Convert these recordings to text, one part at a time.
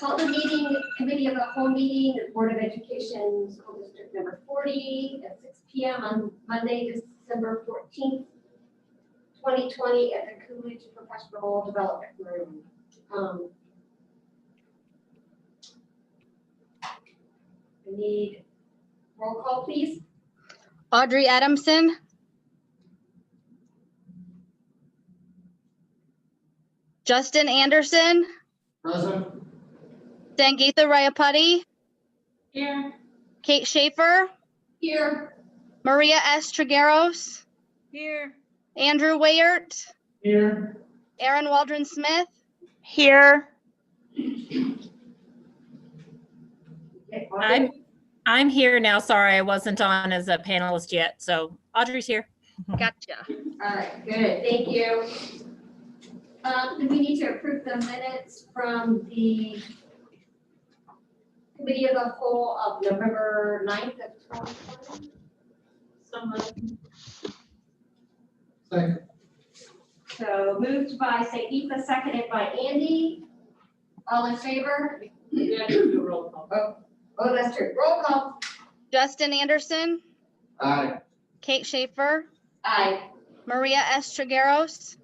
Call the meeting, committee of the whole meeting, the Board of Education, School District number 40 at 6 p.m. on Monday, December 14th, 2020 at the Coolidge Professional Development Room. We need roll call, please. Audrey Adamson. Justin Anderson. Present. Sangeetha Rayapati. Here. Kate Schaefer. Here. Maria S. Trigueros. Here. Andrew Wayert. Here. Aaron Waldron Smith. Here. Okay, I'm here now. Sorry, I wasn't on as a panelist yet. So Audrey's here. Gotcha. all right, good, thank you. Do we need to approve the minutes from the committee of the whole of November 9th of 2020? Someone. Second. So moved by Sangeetha, seconded by Andy. All in favor? Yeah, do a roll call. Oh, that's true. Roll call. Justin Anderson. Aye. Kate Schaefer. Aye. Maria S. Trigueros.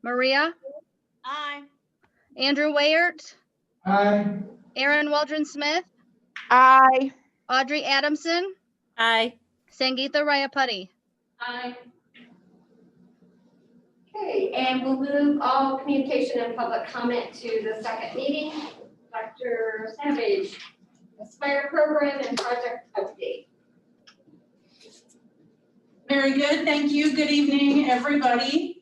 Maria. Aye. Andrew Wayert. Aye. Aaron Waldron Smith. Aye. Audrey Adamson. Aye. Sangeetha Rayapati. Aye. Okay, and we'll move all communication and public comment to the second meeting. Dr. Savage, Aspire program and project update. Very good, thank you. Good evening, everybody.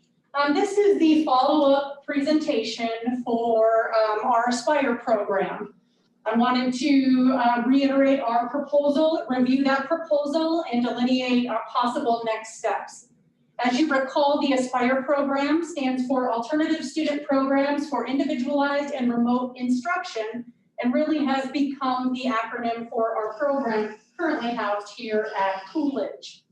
This is the follow-up presentation for our Aspire program. I wanted to reiterate our proposal, review that proposal, and delineate our possible next steps. As you recall, the Aspire program stands for Alternative Student Programs for Individualized and Remote Instruction, and really has become the acronym for our program currently housed here at Coolidge.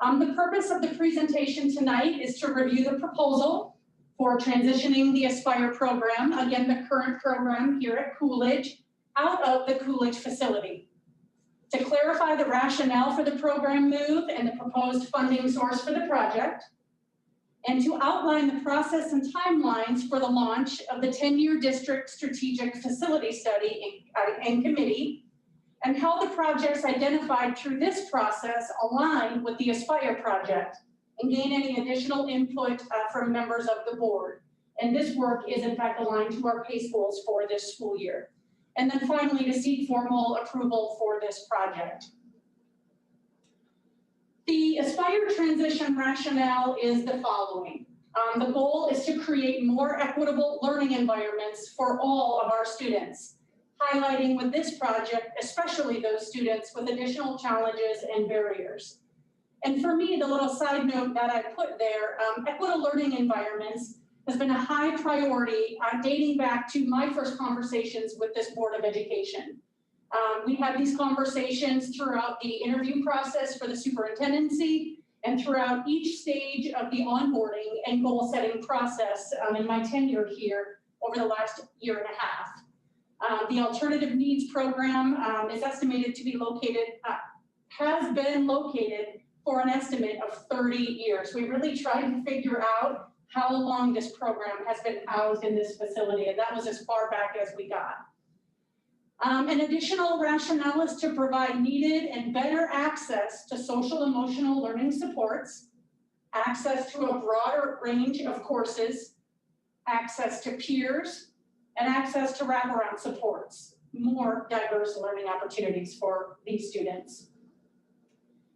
The purpose of the presentation tonight is to review the proposal for transitioning the Aspire program, again, the current program here at Coolidge, out of the Coolidge facility. To clarify the rationale for the program move and the proposed funding source for the project, and to outline the process and timelines for the launch of the 10-year district strategic facility study and committee, and how the projects identified through this process align with the Aspire project, and gain any additional input from members of the board. And this work is in fact aligned to our PACE goals for this school year. And then finally, to seek formal approval for this project. The Aspire transition rationale is the following. The goal is to create more equitable learning environments for all of our students, highlighting with this project, especially those students with additional challenges and barriers. And for me, the little side note that I put there, equitable learning environments has been a high priority dating back to my first conversations with this Board of Education. We had these conversations throughout the interview process for the superintendency and throughout each stage of the onboarding and goal setting process in my tenure here over the last year and a half. The Alternative Needs Program is estimated to be located, has been located for an estimate of 30 years. We really tried to figure out how long this program has been housed in this facility, and that was as far back as we got. An additional rationale is to provide needed and better access to social emotional learning supports, access to a broader range of courses, access to peers, and access to wraparound supports, more diverse learning opportunities for these students.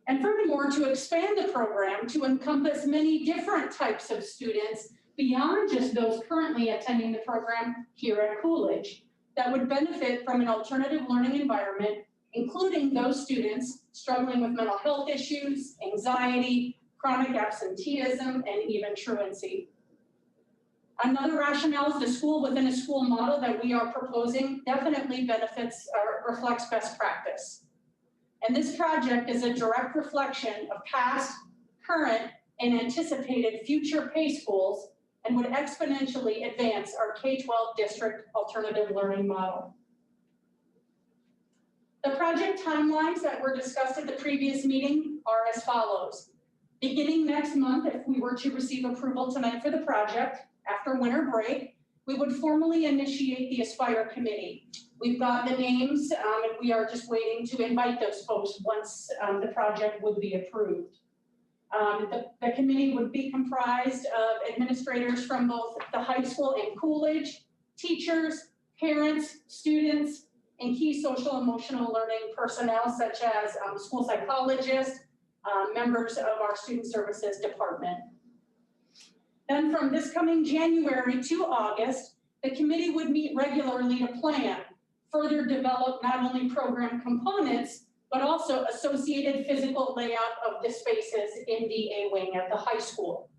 And furthermore, to expand the program to encompass many different types of students beyond just those currently attending the program here at Coolidge that would benefit from an alternative learning environment, including those students struggling with mental health issues, anxiety, chronic absenteeism, and even truancy. Another rationale is the school within a school model that we are proposing definitely benefits or reflects best practice. And this project is a direct reflection of past, current, and anticipated future PACE goals and would exponentially advance our K-12 district alternative learning model. The project timelines that were discussed at the previous meeting are as follows. Beginning next month, if we were to receive approval tonight for the project, after winter break, we would formally initiate the Aspire Committee. We've got the names, and we are just waiting to invite those folks once the project would be approved. The committee would be comprised of administrators from both the high school and Coolidge, teachers, parents, students, and key social emotional learning personnel such as school psychologists, members of our student services department. Then from this coming January to August, the committee would meet regularly to plan, further develop not only program components, but also associated physical layout of the spaces in the A wing at the high school.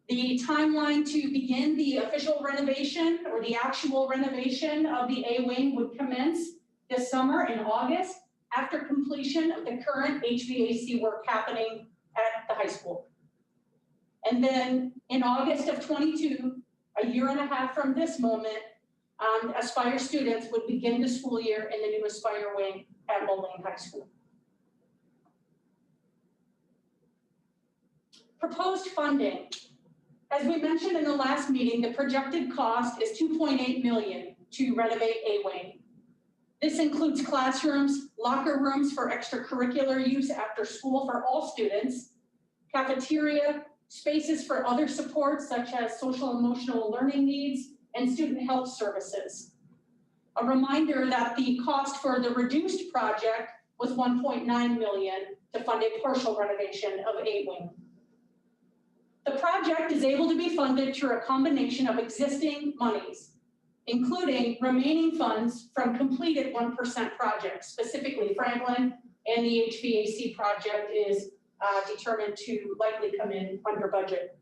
The timeline to begin the official renovation or the actual renovation of the A wing would commence this summer in August after completion of the current HVAC work happening at the high school. And then in August of 22, a year and a half from this moment, Aspire students would begin the school year in the new Aspire wing at Moline High School. Proposed funding. As we mentioned in the last meeting, the projected cost is $2.8 million to renovate A wing. This includes classrooms, locker rooms for extracurricular use after school for all students, cafeteria, spaces for other supports such as social emotional learning needs, and student health services. A reminder that the cost for the reduced project was $1.9 million to fund a partial renovation of A wing. The project is able to be funded through a combination of existing monies, including remaining funds from completed 1% projects, specifically Franklin, and the HVAC project is determined to likely come in under budget.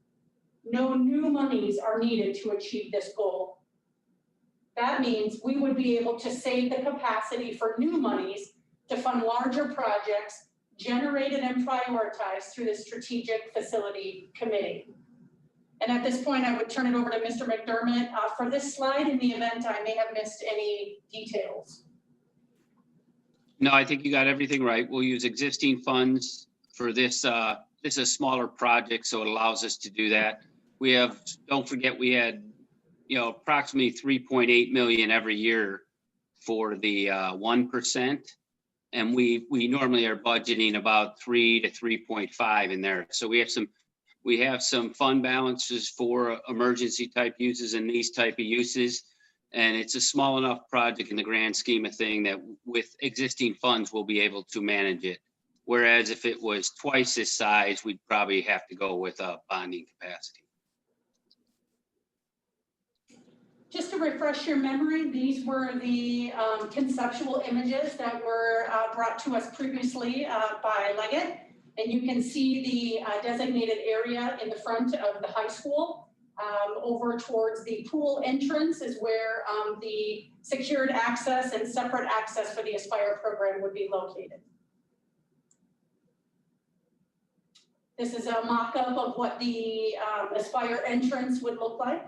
No new monies are needed to achieve this goal. That means we would be able to save the capacity for new monies to fund larger projects generated and prioritized through the Strategic Facility Committee. And at this point, I would turn it over to Mr. McDermott for this slide in the event I may have missed any details. No, I think you got everything right. We'll use existing funds for this. This is a smaller project, so it allows us to do that. We have, don't forget, we had, approximately 3.8 million every year for the 1%. And we normally are budgeting about 3 to 3.5 in there. So we have some fund balances for emergency type uses and these type of uses. And it's a small enough project in the grand scheme of thing that with existing funds, we'll be able to manage it. Whereas if it was twice this size, we'd probably have to go with a bonding capacity. Just to refresh your memory, these were the conceptual images that were brought to us previously by Leggett. And you can see the designated area in the front of the high school. Over towards the pool entrance is where the secured access and separate access for the Aspire program would be located. This is a mock-up of what the Aspire entrance would look like.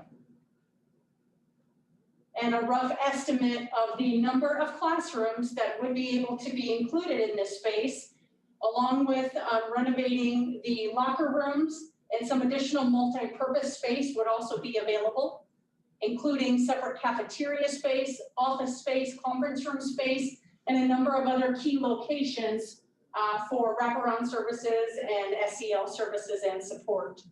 And a rough estimate of the number of classrooms that would be able to be included in this space, along with renovating the locker rooms, and some additional multi-purpose space would also be available, including separate cafeteria space, office space, conference room space, and a number of other key locations for wraparound services and SEL services and support.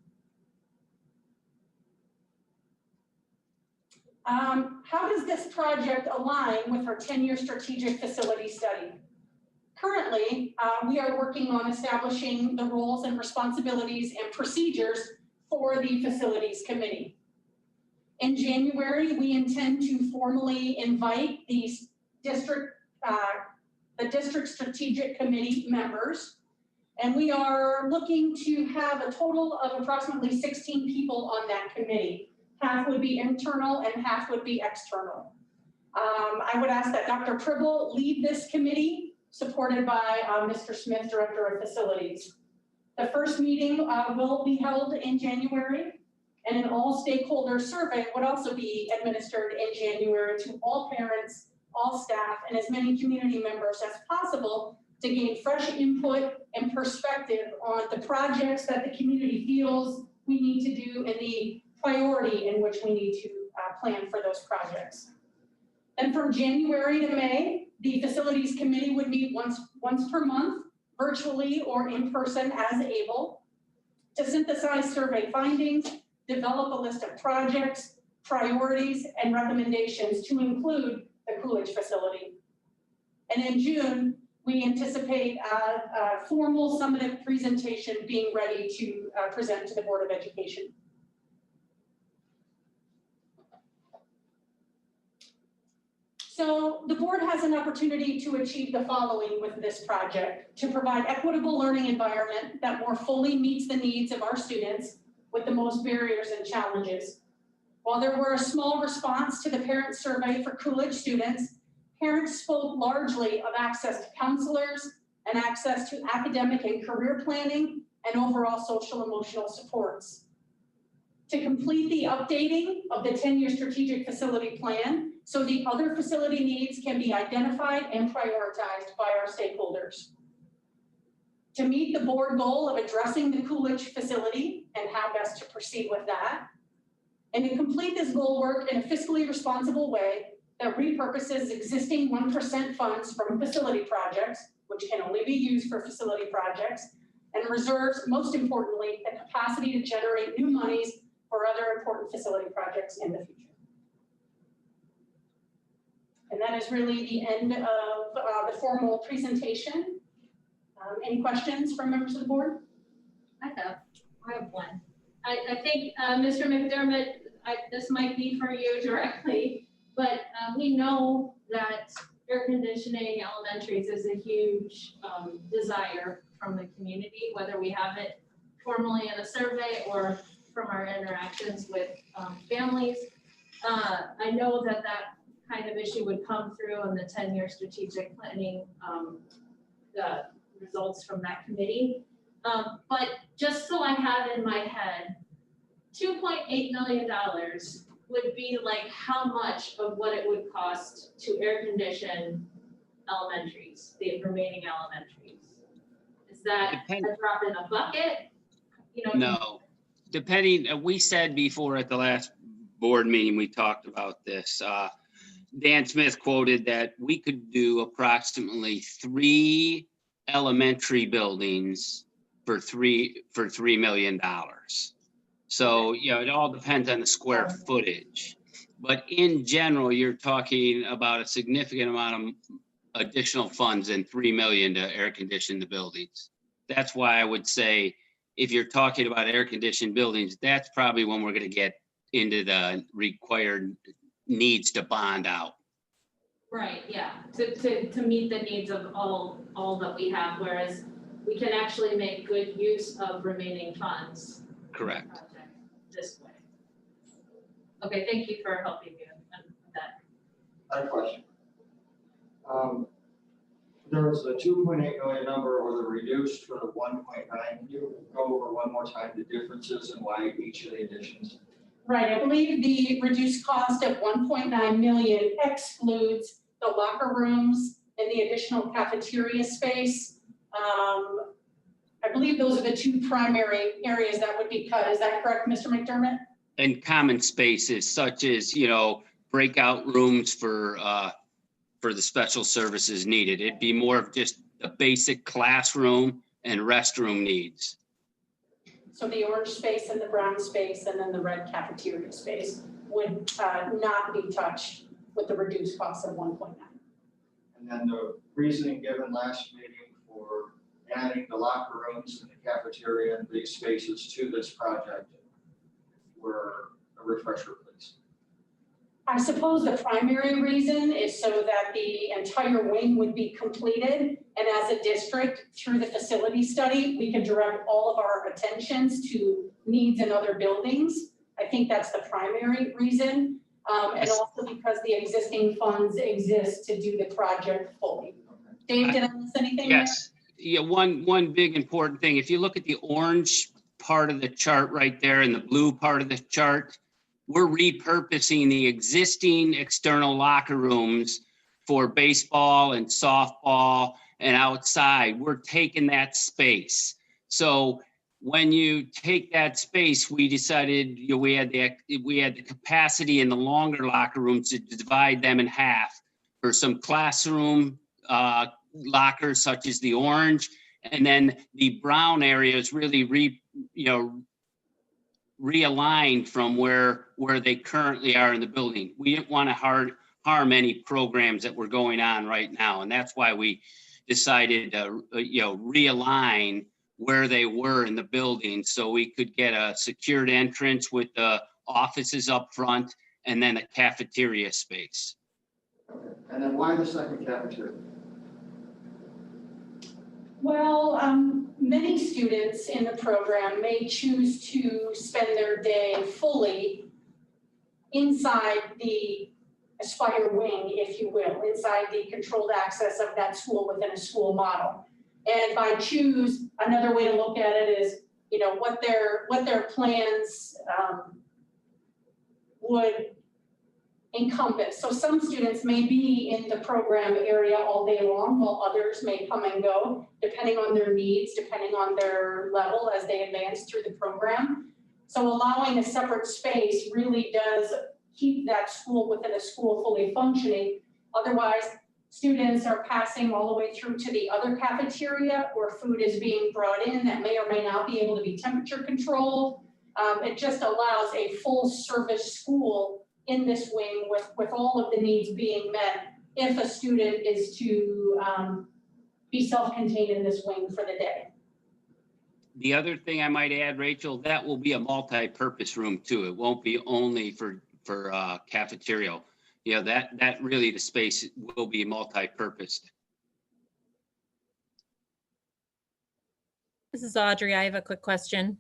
How does this project align with our 10-year strategic facility study? Currently, we are working on establishing the roles and responsibilities and procedures for the Facilities Committee. In January, we intend to formally invite the district Strategic Committee members, and we are looking to have a total of approximately 16 people on that committee. Half would be internal and half would be external. I would ask that Dr. Pribble lead this committee, supported by Mr. Smith, Director of Facilities. The first meeting will be held in January, And an all stakeholder survey would also be administered in January to all parents, all staff, and as many community members as possible to gain fresh input and perspective on the projects that the community feels we need to do and the priority in which we need to plan for those projects. And from January to May, the facilities committee would meet once per month, virtually or in person as able, to synthesize survey findings, develop a list of projects, priorities, and recommendations to include the Coolidge facility. And in June, we anticipate a formal summative presentation being ready to present to the Board of Education. So the board has an opportunity to achieve the following with this project: to provide equitable learning environment that more fully meets the needs of our students with the most barriers and challenges. While there were a small response to the parent survey for Coolidge students, parents spoke largely of access to counselors and access to academic and career planning and overall social emotional supports. To complete the updating of the 10-year strategic facility plan so the other facility needs can be identified and prioritized by our stakeholders. To meet the board goal of addressing the Coolidge facility and how best to proceed with that. And to complete this goal work in a fiscally responsible way that repurposes existing 1% funds from facility projects, which can only be used for facility projects, and reserves, most importantly, the capacity to generate new monies for other important facility projects in the future. And that is really the end of the formal presentation. Any questions from members of the board? I have one. I think, Mr. McDermott, this might be for you directly, but we know that air conditioning elementaries is a huge desire from the community, whether we have it formally in a survey or from our interactions with families. I know that kind of issue would come through in the 10-year strategic planning, the results from that committee. But just so I have in my head, $2.8 million would be like how much of what it would cost to air condition elementaries, the remaining elementaries? Is that a drop in a bucket? You know, No, depending, we said before at the last board meeting, we talked about this. Dan Smith quoted that we could do approximately 3 elementary buildings for $3 million. So, you know, it all depends on the square footage. But in general, you're talking about a significant amount of additional funds than $3 million to air condition the buildings. That's why I would say, if you're talking about air conditioned buildings, that's probably when we're going to get into the required needs to bond out. right, yeah, to meet the needs of all that we have, whereas we can actually make good use of remaining funds. Correct. Project this way. Okay, thank you for helping me with that. I have a question. There was the 2.8 million number or the reduced for the 1.9. Can you go over one more time the differences and why each of the additions? Right, I believe the reduced cost of 1.9 million excludes the locker rooms and the additional cafeteria space. I believe those are the two primary areas that would be cut. Is that correct, Mr. McDermott? And common spaces such as, you know, breakout rooms for the special services needed. It'd be more of just the basic classroom and restroom needs. So the orange space and the brown space and then the red cafeteria space would not be touched with the reduced cost of 1.9. And then the reasoning given last meeting for adding the locker rooms and the cafeteria and these spaces to this project were a refresher, please. I suppose the primary reason is so that the entire wing would be completed. And as a district, through the facility study, we can direct all of our attentions to needs in other buildings. I think that's the primary reason. And also because the existing funds exist to do the project fully. Dave, did I miss anything? Yes. Yeah, one big important thing, if you look at the orange part of the chart right there in the blue part of the chart, we're repurposing the existing external locker rooms for baseball and softball and outside. We're taking that space. So when you take that space, we decided, you know, we had the capacity in the longer locker rooms to divide them in half for some classroom lockers such as the orange, and then the brown area is really realigned from where they currently are in the building. We didn't want to harm any programs that were going on right now, and that's why we decided to realign where they were in the building so we could get a secured entrance with the offices up front and then a cafeteria space. And then why the second cafeteria? Well, many students in the program may choose to spend their day fully inside the Aspire wing, if you will, inside the controlled access of that school within a school model. And if I choose, another way to look at it is, you know, what their plans would encompass. So some students may be in the program area all day long, while others may come and go, depending on their needs, depending on their level as they advance through the program. So allowing a separate space really does keep that school within a school fully functioning. Otherwise, students are passing all the way through to the other cafeteria where food is being brought in that may or may not be able to be temperature controlled. It just allows a full service school in this wing with all of the needs being met if a student is to be self-contained in this wing for the day. The other thing I might add, Rachel, that will be a multi-purpose room too. It won't be only for cafeteria. You know, that really the space will be multi-purposed. This is Audrey. I have a quick question.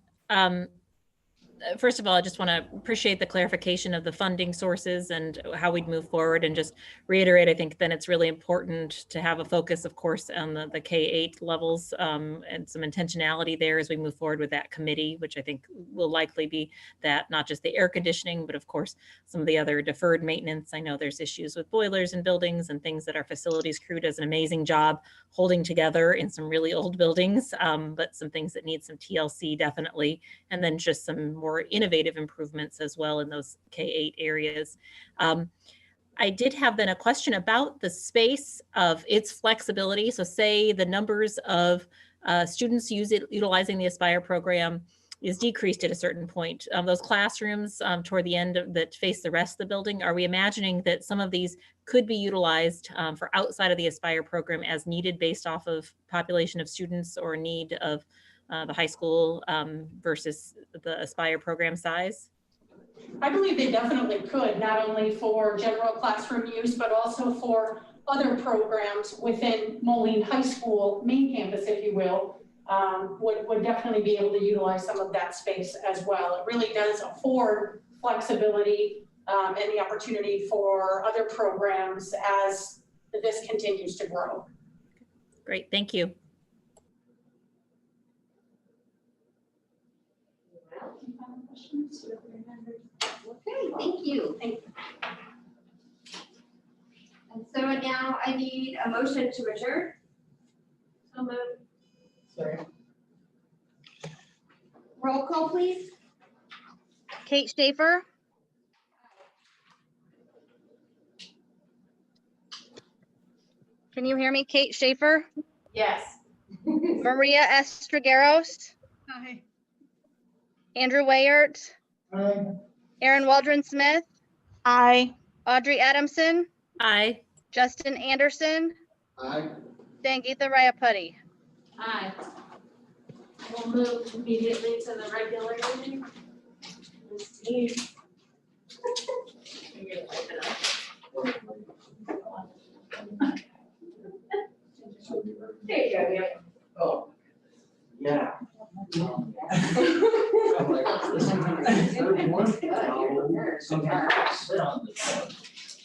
First of all, I just want to appreciate the clarification of the funding sources and how we'd move forward, and just reiterate, I think then it's really important to have a focus, of course, on the K-8 levels and some intentionality there as we move forward with that committee, which I think will likely be that not just the air conditioning, but of course, some of the other deferred maintenance. I know there's issues with boilers in buildings and things that our facilities crew does an amazing job holding together in some really old buildings, but some things that need some TLC definitely, and then just some more innovative improvements as well in those K-8 areas. I did have then a question about the space of its flexibility. So say the numbers of students utilizing the Aspire program is decreased at a certain point. Those classrooms toward the end that face the rest of the building, are we imagining that some of these could be utilized for outside of the Aspire program as needed based off of population of students or need of the high school versus the Aspire program size? I believe they definitely could, not only for general classroom use, but also for other programs within Moline High School, main campus, if you will, would definitely be able to utilize some of that space as well. It really does afford flexibility and the opportunity for other programs as this continues to grow. Great, thank you. Okay, thank you. And so now I need a motion to adjourn. So moved. Second. Roll call, please. Kate Schaefer, can you hear me? Kate Schaefer, Yes. Maria Estragaros, Hi. Andrew Wayert, Aaron Waldron-Smith, Aye. Audrey Adamson, Aye. Justin Anderson, Aye. Sangeetha Rayapati. Aye. We'll move immediately to the regular meeting. There you go, yeah. Oh, yeah. I'm like, this is 31. Sometimes I sit on this.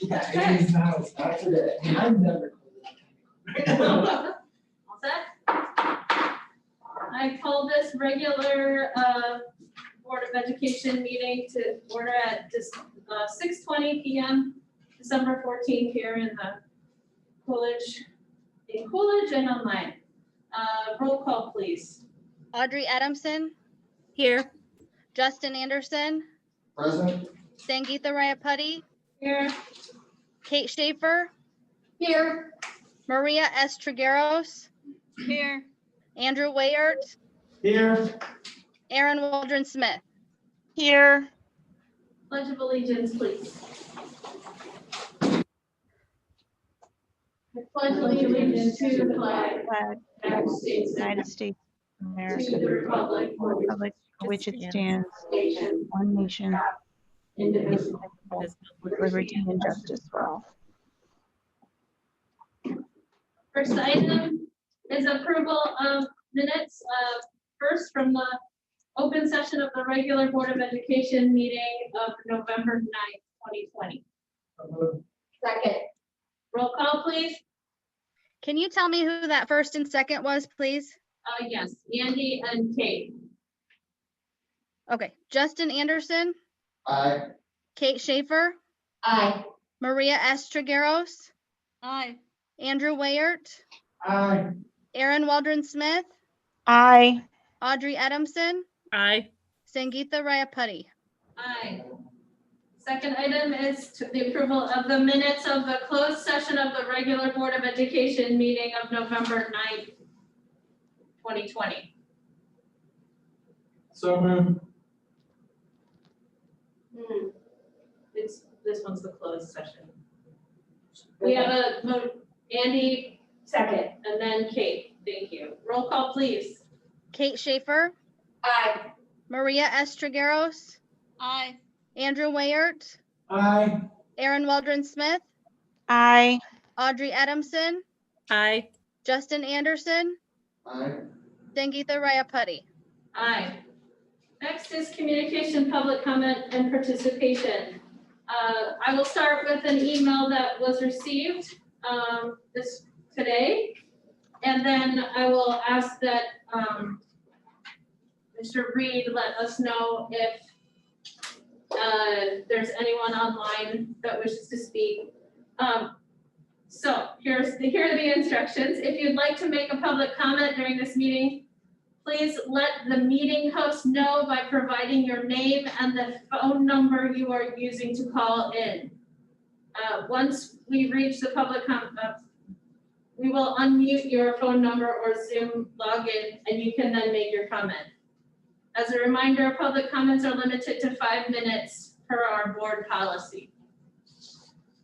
Yeah, not today. I've never. All set? All I call this regular Board of Education meeting to order at 6:20 PM, December 14th here in the Coolidge and online. Roll call, please. Audrey Adamson, Here. Justin Anderson, Present? Sangeetha Rayapati, Here. Kate Schaefer, Here. Maria S. Trigueros, Here. Andrew Wayert, Here. Aaron Waldron Smith. Here. Pledge of allegiance, please. I pledge allegiance to the flag Flag, of the United States United States of to America, the republic for which republic for which it stands, nation, one nation, indivisible. with liberty and justice for all. First item is approval of minutes, first from the open session of the regular Board of Education meeting of November 9th, 2020. Second. Roll call, please. Can you tell me who that first and second was, please? Yes, Andy and Kate. Okay, Justin Anderson, Aye. Kate Schaefer, Aye. Maria S. Trigueros, Aye. Andrew Wayert, Aye. Aaron Waldron Smith, Aye. Audrey Adamson, Aye. Sangeetha Rayapati. Aye. Second item is to the approval of the minutes of the closed session of the regular Board of Education meeting of November 9th, 2020. So moved. This one's the closed session. We have a vote, Andy, Second. and then Kate. Thank you. Roll call, please. Kate Schaefer, Aye. Maria S. Trigueros, Aye. Andrew Wayert, Aye. Aaron Waldron Smith, Aye. Audrey Adamson, Aye. Justin Anderson, Aye. Sangeetha Rayapati. Aye. Next is communication, public comment, and participation. I will start with an email that was received today. And then I will ask that Mr. Reed let us know if there's anyone online that wishes to speak. So here are the instructions. If you'd like to make a public comment during this meeting, please let the meeting host know by providing your name and the phone number you are using to call in. Once we reach the public we will unmute your phone number or Zoom login, and you can then make your comment. As a reminder, public comments are limited to 5 minutes per our board policy.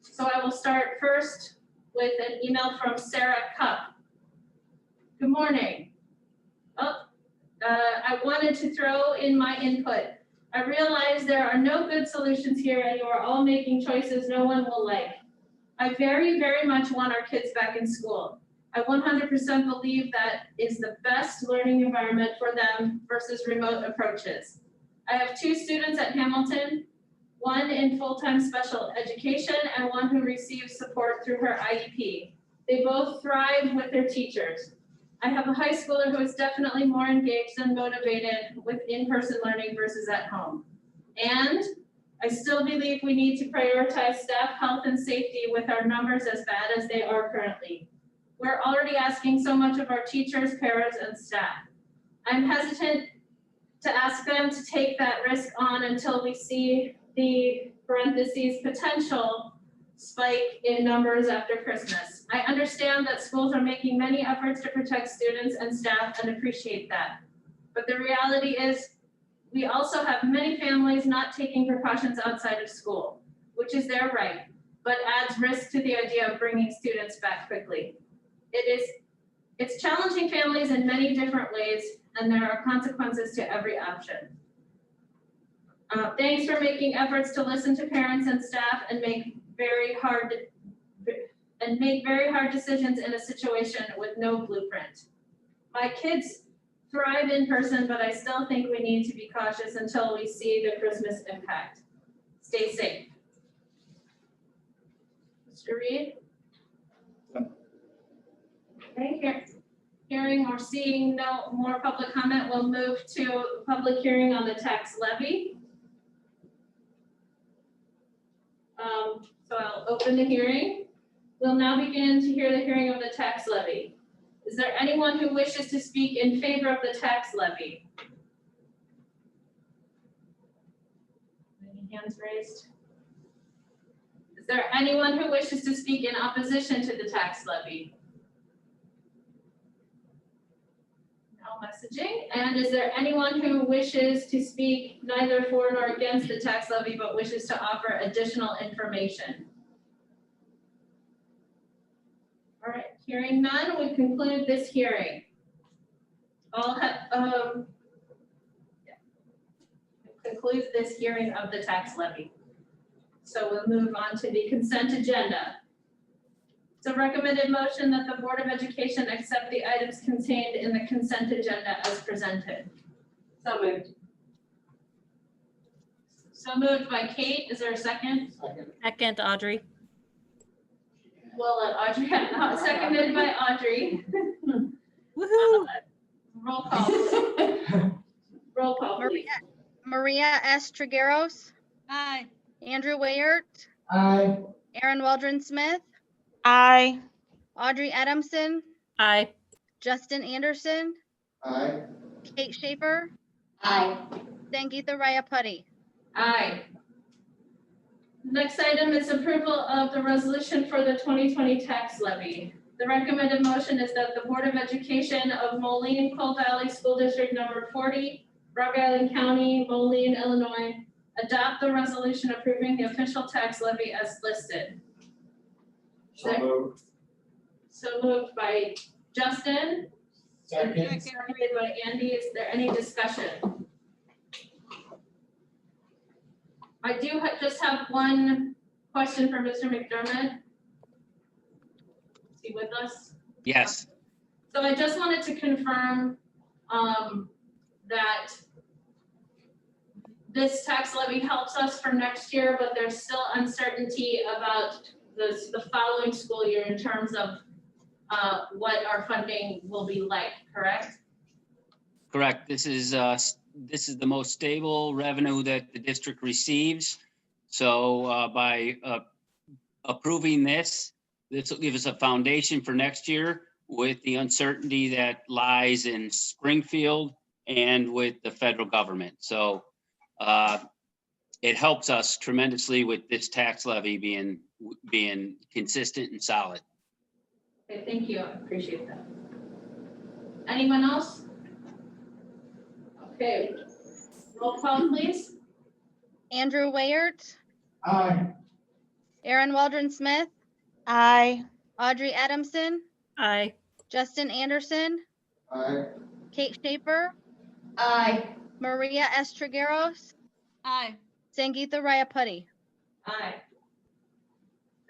So I will start first with an email from Sarah Cupp. Good morning. I wanted to throw in my input. I realize there are no good solutions here and you are all making choices no one will like. I very, very much want our kids back in school. I 100% believe that is the best learning environment for them versus remote approaches. I have 2 students at Hamilton, one in full-time special education and one who receives support through her IEP. They both thrive with their teachers. I have a high schooler who is definitely more engaged and motivated with in-person learning versus at home. And I still believe we need to prioritize staff health and safety with our numbers as bad as they are currently. We're already asking so much of our teachers, parents, and staff. I'm hesitant to ask them to take that risk on until we see the parentheses potential spike in numbers after Christmas. I understand that schools are making many efforts to protect students and staff and appreciate that. But the reality is we also have many families not taking precautions outside of school, which is their right, but adds risk to the idea of bringing students back quickly. It's challenging families in many different ways, and there are consequences to every option. Thanks for making efforts to listen to parents and staff and make very hard decisions in a situation with no blueprint. My kids thrive in person, but I still think we need to be cautious until we see the Christmas impact. Stay safe. Mr. Reed? Okay, here. Hearing or seeing no more public comment, we'll move to public hearing on the tax levy. So I'll open the hearing. We'll now begin to hear the hearing of the tax levy. Is there anyone who wishes to speak in favor of the tax levy? Any hands raised? Is there anyone who wishes to speak in opposition to the tax levy? No messaging. And is there anyone who wishes to speak neither for nor against the tax levy, but wishes to offer additional information? All right, hearing none, we conclude this hearing. Concludes this hearing of the tax levy. So we'll move on to the consent agenda. It's a recommended motion that the Board of Education accept the items contained in the consent agenda as presented. So moved. So moved by Kate. Is there a second? Second, Audrey. We'll let Audrey have, seconded by Audrey. Woohoo! Roll call. Roll call, please. Maria S. Trigueros, Aye. Andrew Wayert, Aye. Aaron Waldron Smith, Aye. Audrey Adamson, Aye. Justin Anderson, Aye. Kate Schaefer, Aye. Sangeetha Rayapudi. Aye. Next item is approval of the resolution for the 2020 tax levy. The recommended motion is that the Board of Education of Moline-Coal Valley School District number 40, Rock Island County, Moline, Illinois, adopt the resolution approving the official tax levy as listed. So moved. So moved by Justin, Second. seconded by Andy. Is there any discussion? I do just have one question for Mr. McDermott. Is he with us? Yes, So I just wanted to confirm that this tax levy helps us for next year, but there's still uncertainty about the following school year in terms of what our funding will be like, correct? correct. This is the most stable revenue that the district receives. So by approving this will give us a foundation for next year with the uncertainty that lies in Springfield and with the federal government. So it helps us tremendously with this tax levy being consistent and solid. Okay, thank you, I appreciate that. Anyone else? Okay, roll call please. Andrew Wayert, Aye. Aaron Waldron Smith, Aye. Audrey Adamson, Aye. Justin Anderson, Aye. Kate Schaefer, Aye. Maria S. Trigueros, Aye. Sangeetha Rayapudi. Aye.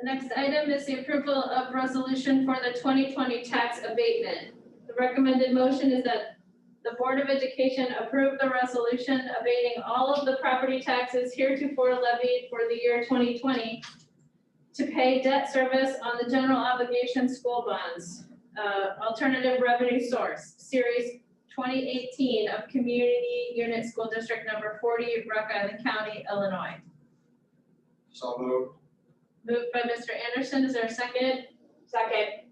The next item is the approval of resolution for the 2020 tax abatement. The recommended motion is that the Board of Education approve the resolution abating all of the property taxes heretofore levied for the year 2020 to pay debt service on the general obligation school bonds, alternative revenue source, series 2018 of Community Unit School District number 40, Rock Island County, Illinois. So moved. Moved by Mr. Anderson, is there a second? Second.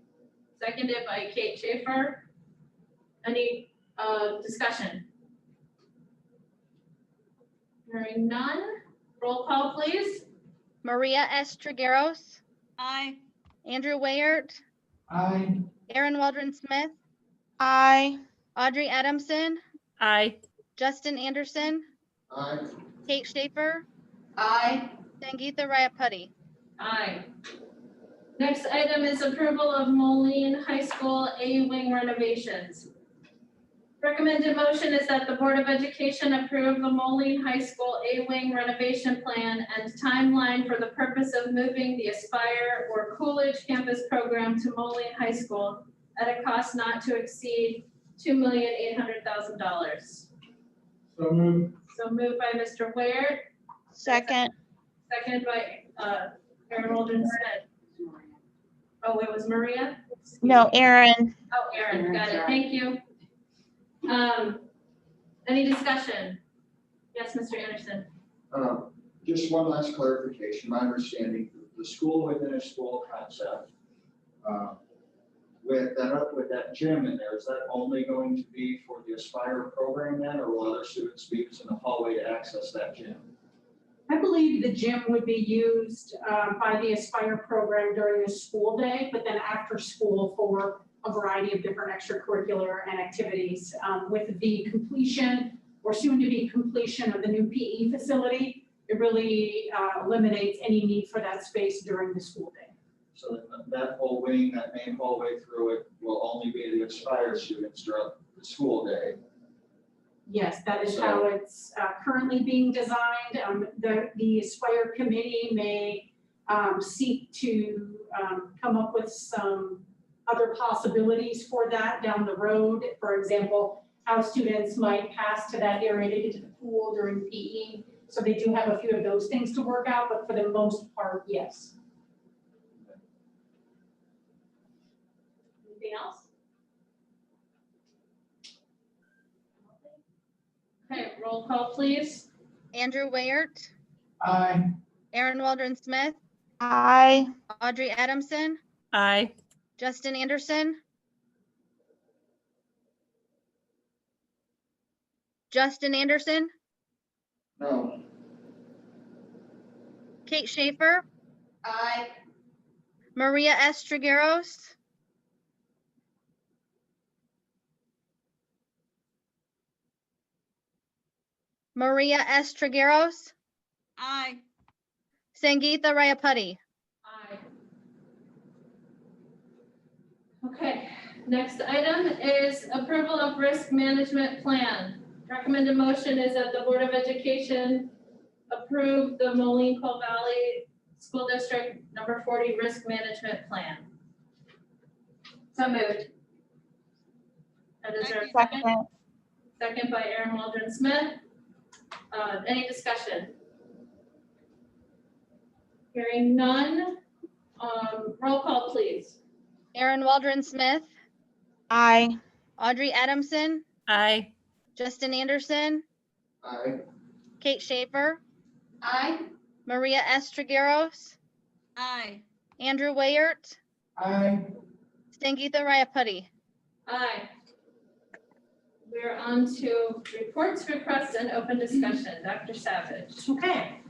Seconded by Kate Schaefer. Any discussion? Hearing none, roll call please. Maria S. Trigueros, Aye. Andrew Wayert, Aye. Aaron Waldron Smith, Aye. Audrey Adamson, Aye. Justin Anderson, Aye. Kate Schaefer, Aye. Sangeetha Rayapudi. Aye. Next item is approval of Moline High School A-wing renovations. Recommended motion is that the Board of Education approve the Moline High School A-wing renovation plan and timeline for the purpose of moving the Aspire or Coolidge campus program to Moline High School at a cost not to exceed $2,800,000. So moved. So moved by Mr. Ware, Second. seconded by Aaron Waldron Smith. Oh, it was Maria? No, Aaron. Oh, Aaron, got it, thank you. Any discussion? Yes, Mr. Anderson. Just one last clarification, my understanding, the school within a school concept, with that gym in there, is that only going to be for the Aspire program then, or will other students be in the hallway to access that gym? I believe the gym would be used by the Aspire program during the school day, but then after school for a variety of different extracurricular and activities. With the completion or soon to be completion of the new PE facility, it really eliminates any need for that space during the school day. So that whole wing, that main hallway through it will only be the Aspire students during the school day. Yes, that is how it's currently being designed. The Aspire committee may seek to come up with some other possibilities for that down the road. For example, how students might pass to that area to get to the pool during PE. So they do have a few of those things to work out, but for the most part, yes. Anything else? Okay, roll call, please. Andrew Wayert, Aye. Aaron Waldron Smith, Aye. Audrey Adamson, Aye. Justin Anderson, Justin Anderson, No. Kate Schaefer, Aye. Maria S. Trigueros, Maria S. Trigueros, Aye. Sangeetha Rayapati. Aye. Okay, next item is approval of risk management plan. Recommended motion is that the Board of Education approve the Moline-Coal Valley School District number 40 risk management plan. So moved. And is there a second? Second. Second by Aaron Waldron Smith. Any discussion? Hearing none. Roll call, please. Aaron Waldron Smith, Aye. Audrey Adamson, Aye. Justin Anderson, Aye. Kate Schaefer, Aye. Maria S. Trigueros, Aye. Andrew Wayert, Aye. Sangeetha Rayapati. Aye. We're on to reports, requests, and open discussion. Dr. Savage. Okay.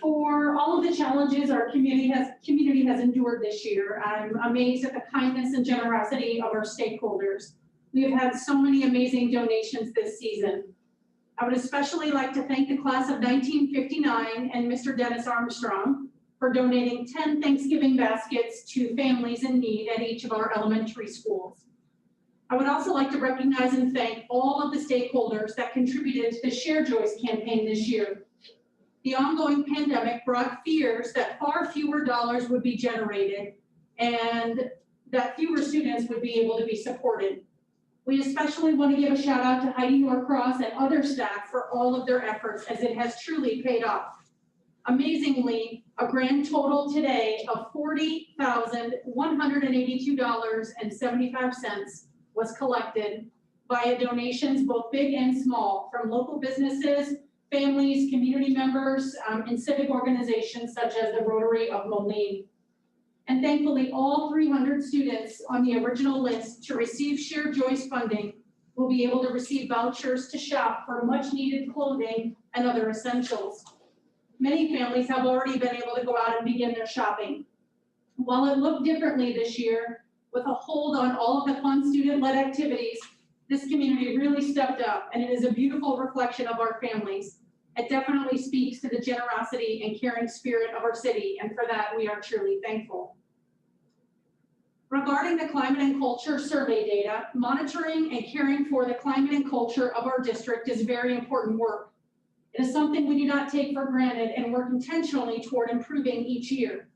For all of the challenges our community has endured this year, I'm amazed at the kindness and generosity of our stakeholders. We have had so many amazing donations this season. I would especially like to thank the class of 1959 and Mr. Dennis Armstrong for donating 10 Thanksgiving baskets to families in need at each of our elementary schools. I would also like to recognize and thank all of the stakeholders that contributed to the Share Joyce campaign this year. The ongoing pandemic brought fears that far fewer dollars would be generated and that fewer students would be able to be supported. We especially want to give a shout out to Heidi Norcross and other staff for all of their efforts, as it has truly paid off. Amazingly, a grand total today of $40,182.75 was collected via donations, both big and small, from local businesses, families, community members, and civic organizations such as the Rotary of Moline. And thankfully, all 300 students on the original list to receive Share Joyce funding will be able to receive vouchers to shop for much needed clothing and other essentials. Many families have already been able to go out and begin their shopping. While it looked differently this year, with a hold on all of the fun student-led activities, this community really stepped up, and it is a beautiful reflection of our families. It definitely speaks to the generosity and caring spirit of our city, and for that, we are truly thankful. Regarding the climate and culture survey data, monitoring and caring for the climate and culture of our district is very important work. It is something we do not take for granted and work intentionally toward improving each year.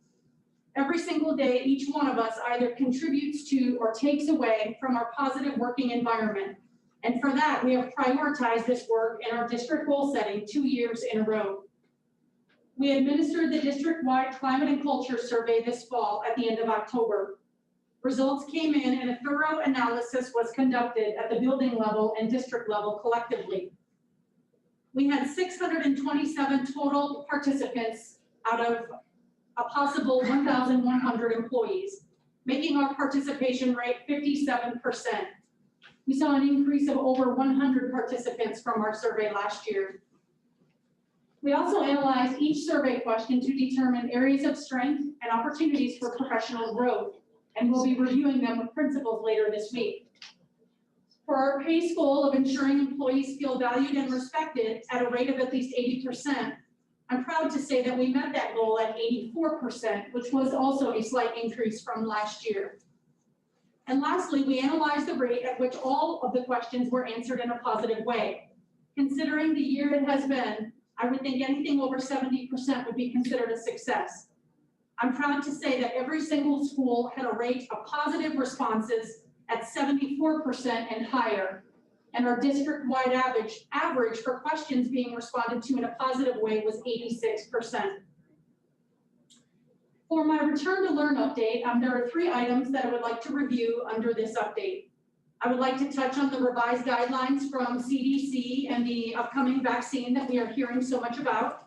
Every single day, each one of us either contributes to or takes away from our positive working environment. And for that, we have prioritized this work in our district goal setting 2 years in a row. We administered the district-wide climate and culture survey this fall at the end of October. Results came in and a thorough analysis was conducted at the building level and district level collectively. We had 627 total participants out of a possible 1,100 employees, making our participation rate 57%. We saw an increase of over 100 participants from our survey last year. We also analyzed each survey question to determine areas of strength and opportunities for professional growth, and we'll be reviewing them with principals later this week. For our PACE goal of ensuring employees feel valued and respected at a rate of at least 80%, I'm proud to say that we met that goal at 84%, which was also a slight increase from last year. And lastly, we analyzed the rate at which all of the questions were answered in a positive way. Considering the year it has been, I would think anything over 70% would be considered a success. I'm proud to say that every single school had a rate of positive responses at 74% and higher. And our district-wide average for questions being responded to in a positive way was 86%. For my return to learn update, there are 3 items that I would like to review under this update. I would like to touch on the revised guidelines from CDC and the upcoming vaccine that we are hearing so much about.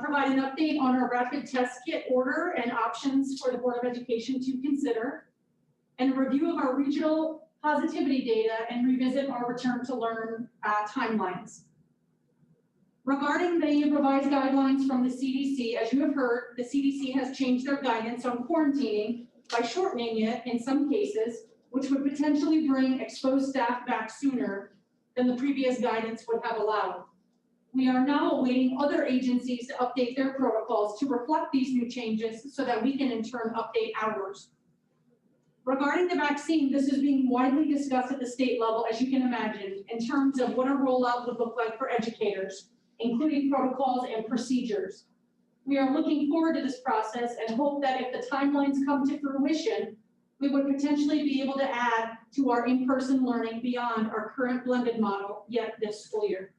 Provide an update on our rapid test kit order and options for the Board of Education to consider, and a review of our regional positivity data and revisit our return to learn timelines. Regarding the revised guidelines from the CDC, as you have heard, the CDC has changed their guidance on quarantining by shortening it in some cases, which would potentially bring exposed staff back sooner than the previous guidance would have allowed. We are now awaiting other agencies to update their protocols to reflect these new changes so that we can in turn update ours. Regarding the vaccine, this is being widely discussed at the state level, as you can imagine, in terms of what a rollout would look like for educators, including protocols and procedures. We are looking forward to this process and hope that if the timelines come to fruition, we would potentially be able to add to our in-person learning beyond our current blended model yet this school year.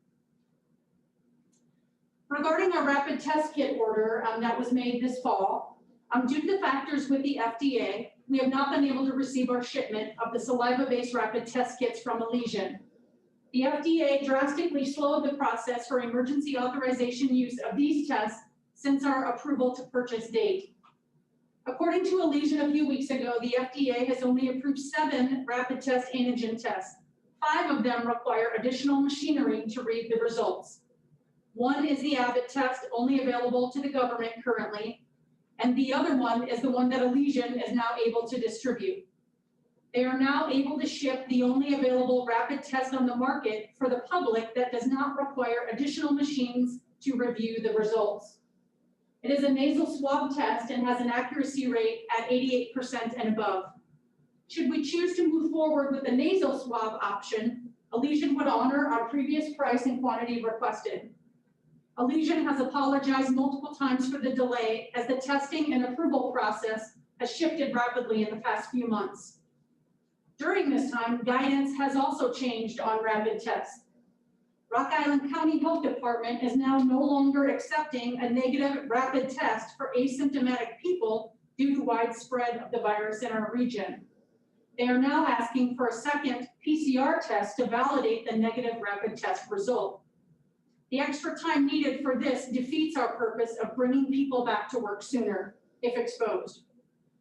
Regarding our rapid test kit order that was made this fall, due to the factors with the FDA, we have not been able to receive our shipment of the saliva-based rapid test kits from Elysian. The FDA drastically slowed the process for emergency authorization use of these tests since our approval to purchase date. According to Elysian a few weeks ago, the FDA has only approved 7 rapid test antigen tests. 5 of them require additional machinery to read the results. One is the Abbott test, only available to the government currently, and the other one is the one that Elysian is now able to distribute. They are now able to ship the only available rapid test on the market for the public that does not require additional machines to review the results. It is a nasal swab test and has an accuracy rate at 88% and above. Should we choose to move forward with the nasal swab option, Elysian would honor our previous price and quantity requested. Elysian has apologized multiple times for the delay as the testing and approval process has shifted rapidly in the past few months. During this time, guidance has also changed on rapid tests. Rock Island County Health Department is now no longer accepting a negative rapid test for asymptomatic people due to widespread of the virus in our region. They are now asking for a second PCR test to validate the negative rapid test result. The extra time needed for this defeats our purpose of bringing people back to work sooner if exposed.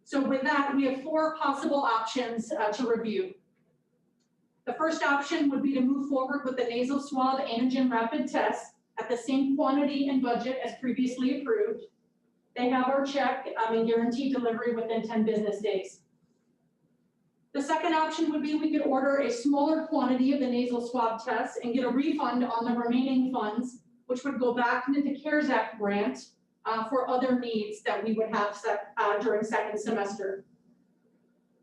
So with that, we have 4 possible options to review. The first option would be to move forward with the nasal swab antigen rapid test at the same quantity and budget as previously approved. They have our check and guaranteed delivery within 10 business days. The second option would be we could order a smaller quantity of the nasal swab test and get a refund on the remaining funds, which would go back into the CARES Act grant for other needs that we would have during second semester.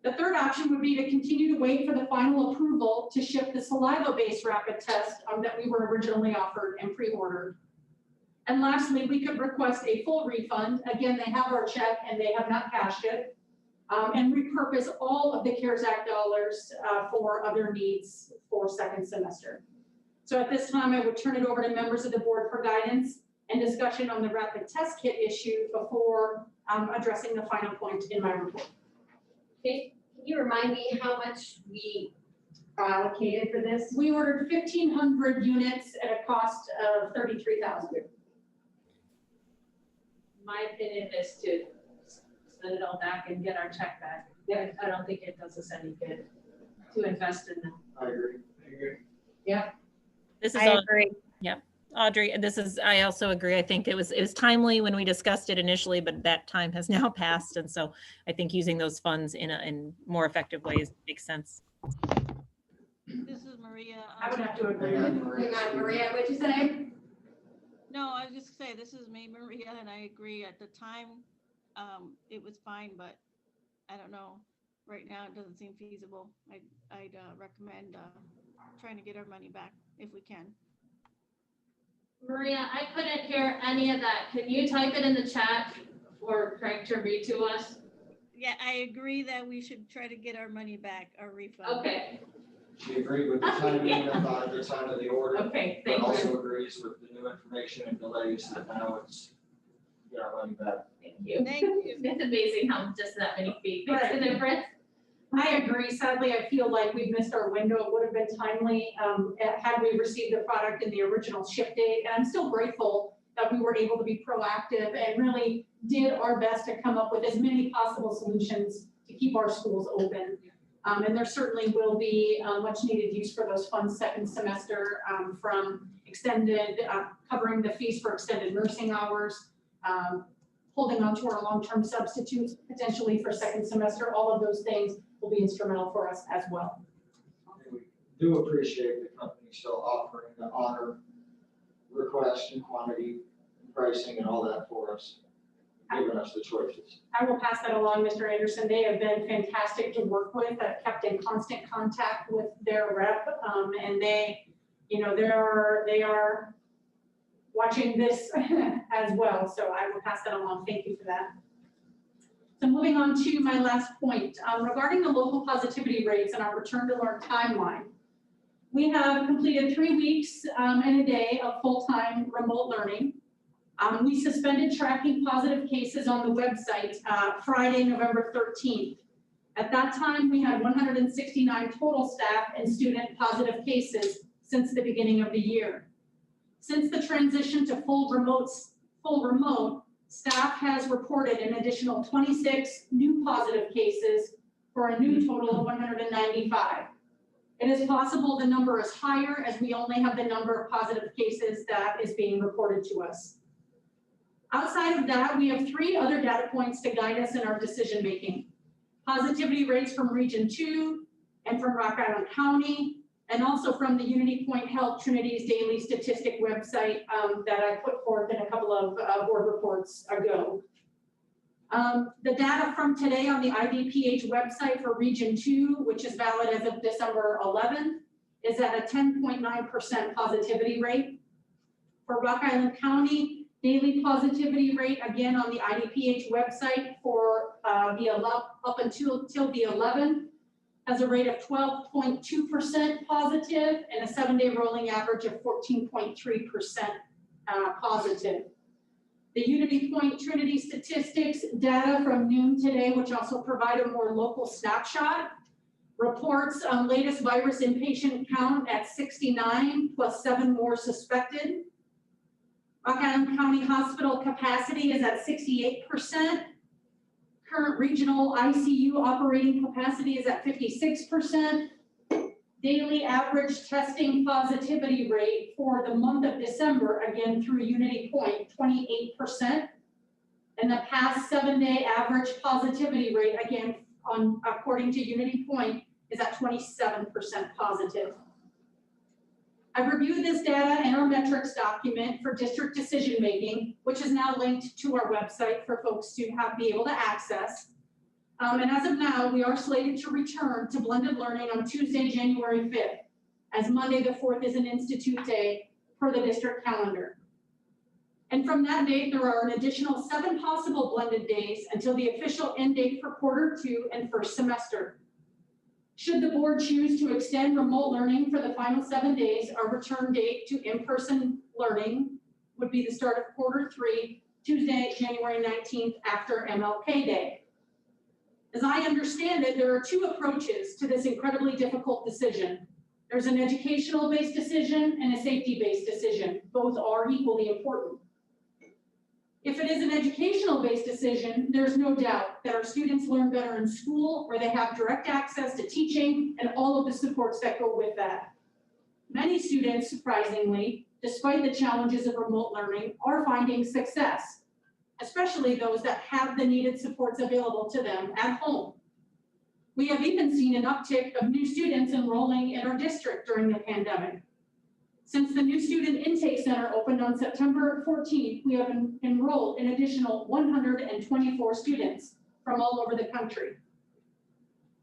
The third option would be to continue to wait for the final approval to ship the saliva-based rapid test that we were originally offered and pre-ordered. And lastly, we could request a full refund. Again, they have our check and they have not cashed it. And repurpose all of the CARES Act dollars for other needs for second semester. So at this time, I would turn it over to members of the board for guidance and discussion on the rapid test kit issue before addressing the final point in my report. Can you remind me how much we allocated for this? We ordered 1,500 units at a cost of $33,000. My opinion is to send it all back and get our check back. I don't think it does us any good to invest in them. I agree. This is I all, agree. Audrey, I also agree. I think it was timely when we discussed it initially, but that time has now passed. And so I think using those funds in more effective ways makes sense. This is Maria. I would have to agree. Hang on, Maria. Hang on, Maria, what'd you say? No, I was just saying, this is me, Maria, and I agree. At the time, it was fine, but I don't know. Right now, it doesn't seem feasible. I'd recommend trying to get our money back if we can. Maria, I couldn't hear any of that. Can you type it in the chat for Craig to read to us? Yeah, I agree that we should try to get our money back, our refund. Okay, She agreed with the timing about the time of the order. okay, But thank you. also agrees with the new information and delays that now it's get our money back. Thank you. Thank you. It's amazing how just that many feet makes a difference. I agree. Sadly, I feel like we've missed our window. It would have been timely had we received the product in the original ship date. And I'm still grateful that we were able to be proactive and really did our best to come up with as many possible solutions to keep our schools open. And there certainly will be much needed use for those funds second semester from extended, covering the fees for extended nursing hours, holding on to our long-term substitutes potentially for second semester. All of those things will be instrumental for us as well. And we do appreciate the company still offering the honor request and quantity, and pricing and all that for us, giving us the choices. I will pass that along, Mr. Anderson. They have been fantastic to work with. I've kept in constant contact with their rep, and they are watching this as well. So I will pass that along. Thank you for that. So moving on to my last point, regarding the local positivity rates and our return to learn timeline. We have completed 3 weeks and a day of full-time remote learning. We suspended tracking positive cases on the website Friday, November 13th. At that time, we had 169 total staff and student positive cases since the beginning of the year. Since the transition to full remote, staff has reported an additional 26 new positive cases for a new total of 195. It is possible the number is higher as we only have the number of positive cases that is being reported to us. Outside of that, we have 3 other data points to guide us in our decision-making. Positivity rates from Region 2 and from Rock Island County, and also from the Unity Point Health Trinity's daily statistic website that I put forth in a couple of board reports ago. The data from today on the IDPH website for Region 2, which is valid as of December 11th, is at a 10.9% positivity rate. For Rock Island County, daily positivity rate, again on the IDPH website for up until the 11th, has a rate of 12.2% positive and a 7-day rolling average of 14.3% positive. The Unity Point Trinity statistics data from noon today, which also provide a more local snapshot, reports latest virus inpatient count at 69 plus 7 more suspected. Rock Island County Hospital capacity is at 68%. Current regional ICU operating capacity is at 56%. Daily average testing positivity rate for the month of December, again through Unity Point, 28%. And the past 7-day average positivity rate, again, according to Unity Point, is at 27% positive. I've reviewed this data and our metrics document for district decision-making, which is now linked to our website for folks to be able to access. And as of now, we are slated to return to blended learning on Tuesday, January 5th, as Monday the 4th is an institute day per the district calendar. And from that date, there are an additional 7 possible blended days until the official end date for Q2 and first semester. Should the board choose to extend remote learning for the final 7 days, our return date to in-person learning would be the start of Q3, Tuesday, January 19th after MLK Day. As I understand it, there are two approaches to this incredibly difficult decision. There's an educational-based decision and a safety-based decision. Both are equally important. If it is an educational-based decision, there's no doubt that our students learn better in school, where they have direct access to teaching and all of the supports that go with that. Many students, surprisingly, despite the challenges of remote learning, are finding success, especially those that have the needed supports available to them at home. We have even seen an uptick of new students enrolling in our district during the pandemic. Since the new student intake center opened on September 14th, we have enrolled an additional 124 students from all over the country.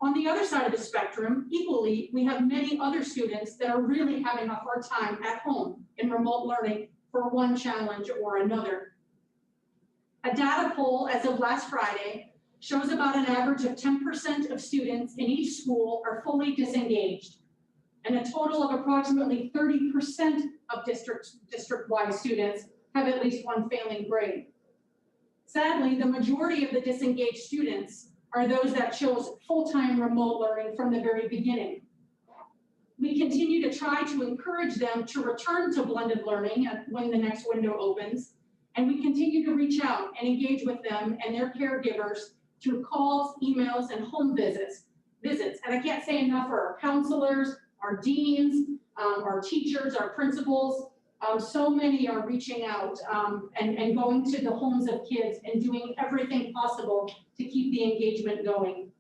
On the other side of the spectrum, equally, we have many other students that are really having a hard time at home in remote learning for one challenge or another. A data poll as of last Friday shows about an average of 10% of students in each school are fully disengaged, and a total of approximately 30% of district-wide students have at least one failing grade. Sadly, the majority of the disengaged students are those that chose full-time remote learning from the very beginning. We continue to try to encourage them to return to blended learning when the next window opens, and we continue to reach out and engage with them and their caregivers through calls, emails, and home visits. And I can't say enough for our counselors, our deans, our teachers, our principals. So many are reaching out and going to the homes of kids and doing everything possible to keep the engagement going.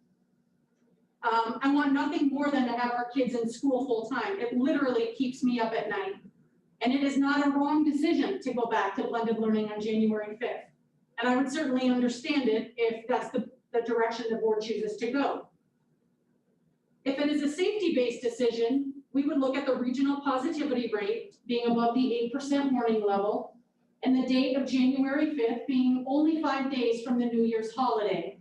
I want nothing more than to have our kids in school full time. It literally keeps me up at night. And it is not a wrong decision to go back to blended learning on January 5th. And I would certainly understand it if that's the direction the board chooses to go. If it is a safety-based decision, we would look at the regional positivity rate being above the 8% warning level and the date of January 5th being only 5 days from the New Year's holiday.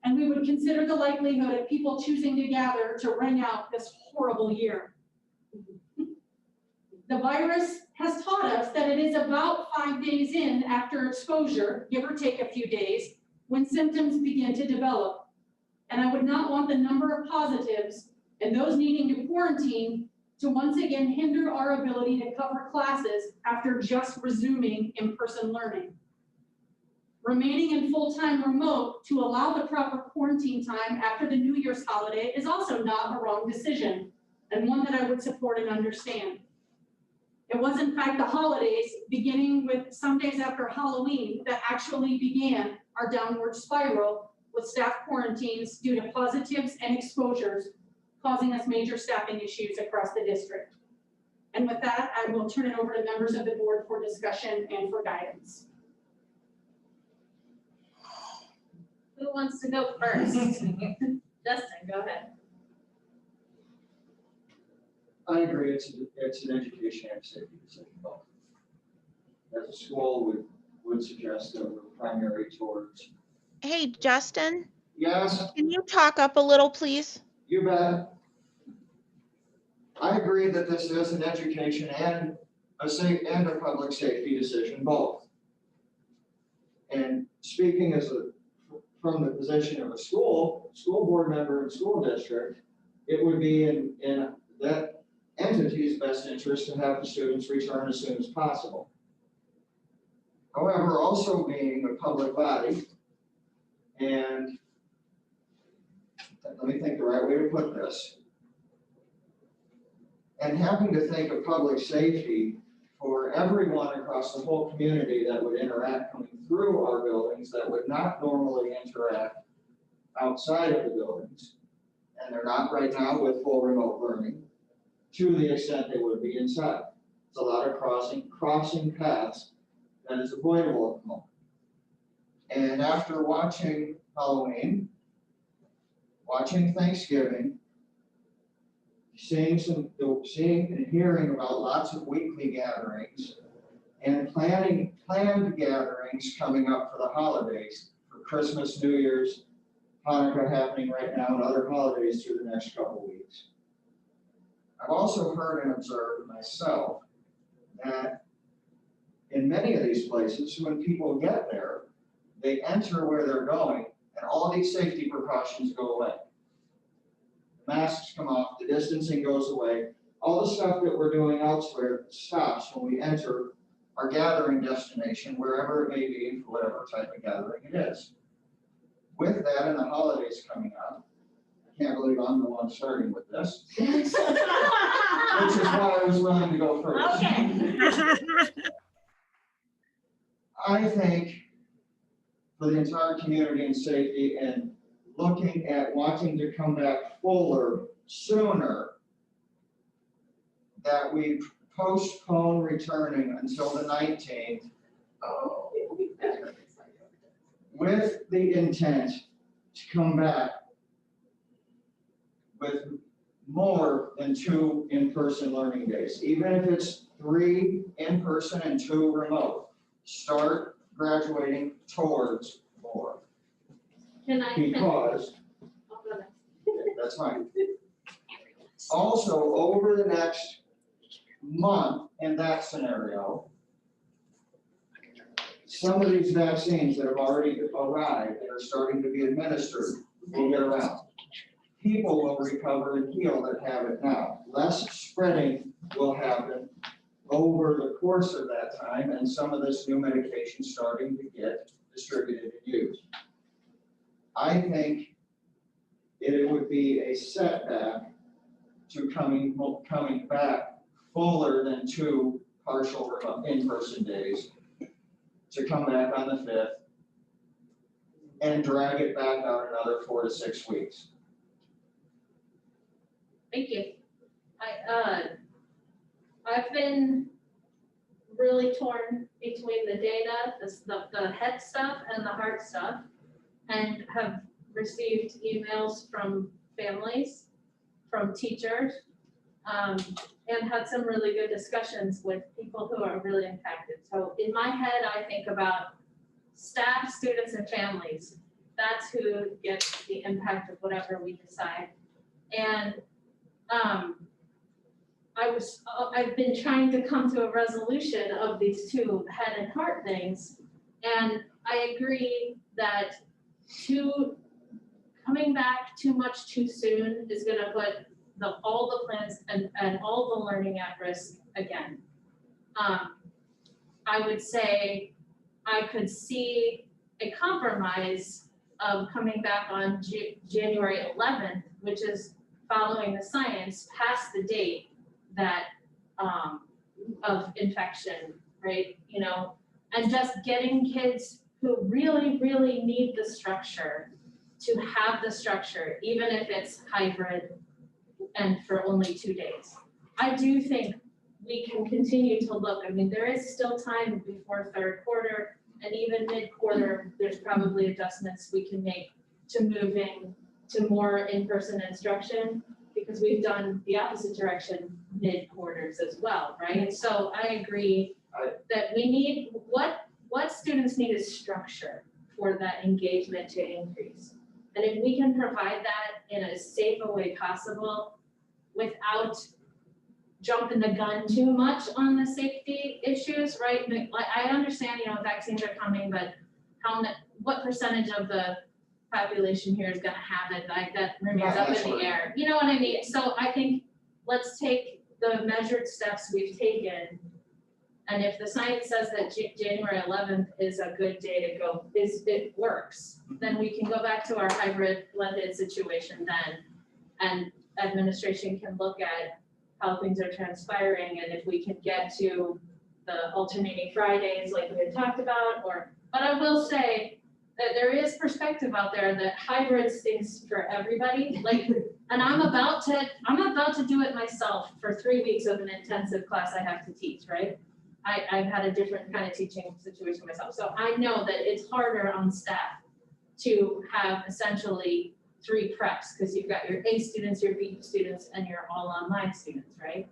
And we would consider the likelihood of people choosing to gather to ring out this horrible year. The virus has taught us that it is about 5 days in after exposure, give or take a few days, when symptoms begin to develop. And I would not want the number of positives and those needing to quarantine to once again hinder our ability to cover classes after just resuming in-person learning. Remaining in full-time remote to allow the proper quarantine time after the New Year's holiday is also not a wrong decision, and one that I would support and understand. It was in fact the holidays, beginning with some days after Halloween, that actually began our downward spiral with staff quarantines due to positives and exposures, causing us major staffing issues across the district. And with that, I will turn it over to members of the board for discussion and for guidance. Who wants to go first? Justin, go ahead. I agree, it's an education and safety decision both. As a school would suggest that we're primary towards. Hey, Justin, Yes, can you talk up a little, please? you bet. I agree that this is an education and a public safety decision, both. And speaking from the position of a school board member and school district, it would be in that entity's best interest to have the students return as soon as possible. However, also being a public body, and let me think the right way to put this, and having to think of public safety for everyone across the whole community that would interact coming through our buildings that would not normally interact outside of the buildings, and they're not right now with full remote learning, to the extent they would be inside. It's a lot of crossing paths that is avoidable at the moment. And after watching Halloween, watching Thanksgiving, seeing and hearing about lots of weekly gatherings, and planned gatherings coming up for the holidays, for Christmas, New Year's, Hanukkah happening right now, and other holidays through the next couple of weeks. I've also heard and observed myself that in many of these places, when people get there, they enter where they're going, and all these safety precautions go away. The masks come off, the distancing goes away, all the stuff that we're doing elsewhere stops when we enter our gathering destination, wherever it may be, for whatever type of gathering it is. With that and the holidays coming up, I can't believe I'm the one starting with this, which is why I was willing to go first. Okay. I think for the entire community and safety and looking at wanting to come back fuller sooner, that we postpone returning until the 19th with the intent to come back with more than 2 in-person learning days, even if it's 3 in-person and 2 remote. Start graduating towards more. Because, that's fine. Also, over the next month in that scenario, some of these vaccines that have already arrived and are starting to be administered will get around. People will recover and heal that have it now. Less spreading will happen over the course of that time, and some of this new medication starting to get distributed and used. I think it would be a setback to coming back fuller than 2 partial in-person days, to come back on the 5th and drag it back out another 4 to 6 weeks. Thank you. I've been really torn between the data, the head stuff and the heart stuff, and have received emails from families, from teachers, and had some really good discussions with people who are really impacted. So in my head, I think about staff, students, and families. That's who gets the impact of whatever we decide. And I've been trying to come to a resolution of these 2 head and heart things. And I agree that coming back too much too soon is gonna put all the plans and all the learning at risk again. I would say I could see a compromise of coming back on January 11th, which is following the science past the date that of infection, right? You know, and just getting kids who really, really need the structure to have the structure, even if it's hybrid and for only 2 days. I do think we can continue to look. I mean, there is still time before 3rd quarter, and even mid-quarter, there's probably adjustments we can make to moving to more in-person instruction, because we've done the opposite direction mid-quarters as well, right? So I agree that we need, what students need is structure for that engagement to increase. And if we can provide that in as safe a way possible without jumping the gun too much on the safety issues, right? Like, I understand, you know, vaccines are coming, but what percentage of the population here is gonna have it? Like, that remains up in the air. You know what I mean? So I think let's take the measured steps we've taken. And if the science says that January 11th is a good day to go, it works, then we can go back to our hybrid blended situation then. And administration can look at how things are transpiring, and if we can get to the alternating Fridays like we had talked about, but I will say that there is perspective out there that hybrids things for everybody, like, and I'm about to do it myself for 3 weeks of an intensive class I have to teach, right? I've had a different kind of teaching situation myself. So I know that it's harder on staff to have essentially 3 preps, because you've got your A students, your B students, and your all online students, right?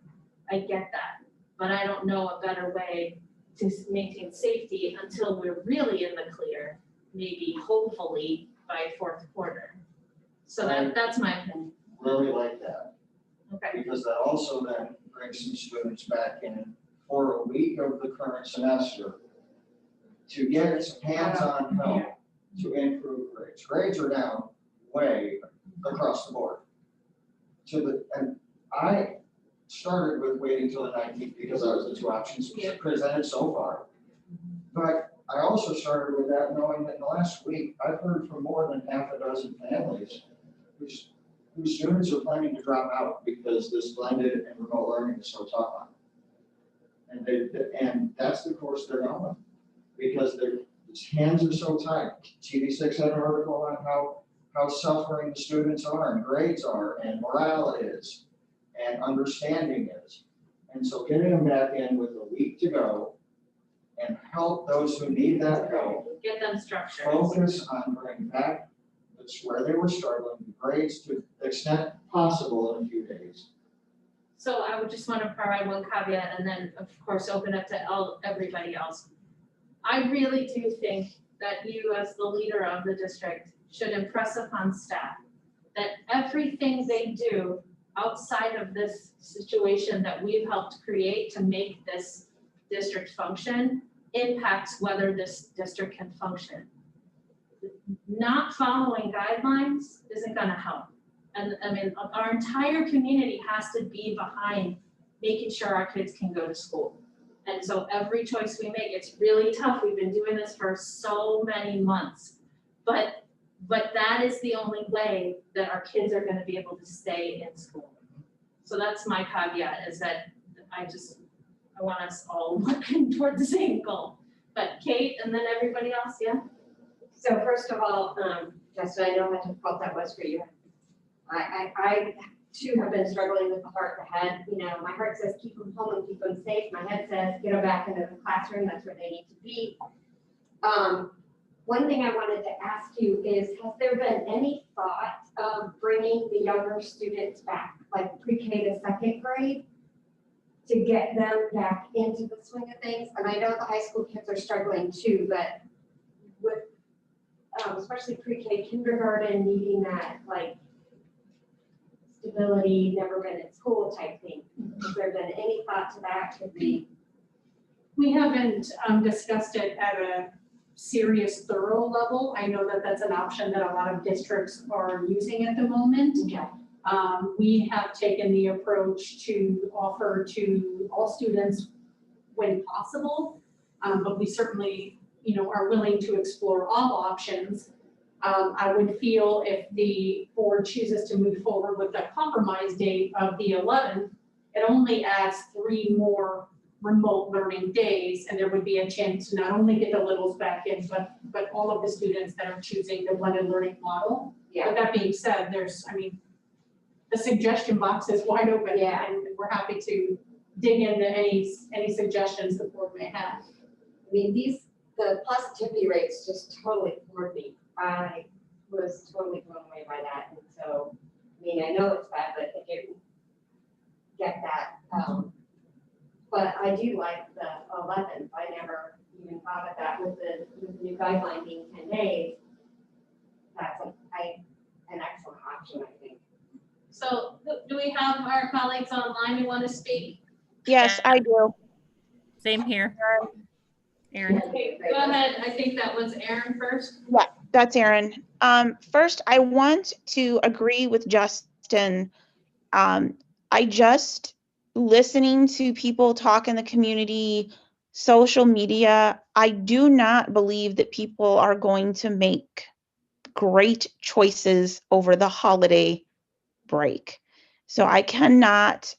I get that, but I don't know a better way to maintain safety until we're really in the clear, maybe hopefully by 4th quarter. So that's my opinion. Really like that, Okay. because that also then brings some students back in for a week of the current semester to get some hands-on help to improve grades. Grades are down way across the board. And I started with waiting till the 19th because that was the two options presented so far. But I also started with that knowing that in the last week, I've heard from more than half a dozen families whose students are planning to drop out because this blended and remote learning is so tough on them. And that's the course they're going because their hands are so tight. TV6 had an article on how suffering the students are and grades are and morale is and understanding is. And so getting them back in with a week to go and help those who need that help. Get them structured. Focus on bringing back where they were struggling, grades to the extent possible in a few days. So I would just want to provide one caveat and then, of course, open up to everybody else. I really do think that you, as the leader of the district, should impress upon staff that everything they do outside of this situation that we've helped create to make this district function impacts whether this district can function. Not following guidelines isn't going to help. And I mean, our entire community has to be behind making sure our kids can go to school. And so every choice we make, it's really tough. We've been doing this for so many months, but that is the only way that our kids are going to be able to stay in school. So that's my caveat, is that I want us all working toward the same goal. But Kate, and then everybody else, yeah? So first of all, Justin, I know how difficult that was for you. I too have been struggling with the heart, the head. You know, my heart says keep them home and keep them safe. My head says get them back into the classroom. That's where they need to be. One thing I wanted to ask you is, has there been any thought of bringing the younger students back, like pre-K to second grade, to get them back into the swing of things? And I know the high school kids are struggling too, but with especially pre-K kindergarten needing that like stability, never been in school type thing. Has there been any thought to that? Could be. We haven't discussed it at a serious, thorough level. I know that that's an option that a lot of districts are using at the moment. Okay. We have taken the approach to offer to all students when possible, but we certainly, are willing to explore all options. I would feel if the board chooses to move forward with the compromise date of the 11th, it only adds 3 more remote learning days, and there would be a chance to not only get the littles back in, but all of the students that are choosing the blended learning model. Yeah. But that being said, the suggestion box is wide open. Yeah. And we're happy to dig into any suggestions the board may have. I mean, the positivity rates just totally floored me. I was totally blown away by that. And so, I mean, I know it's bad, but I didn't get that. But I do like the 11th. I never even thought of that with the new guideline being 10 days. That's an excellent option, I think. So do we have our colleagues online who want to speak? Yes, I do. Same here. Erin. Okay, go ahead. I think that was Erin first. Yeah, that's Erin. First, I want to agree with Justin. I just listening to people talk in the community, social media, I do not believe that people are going to make great choices over the holiday break. So I cannot,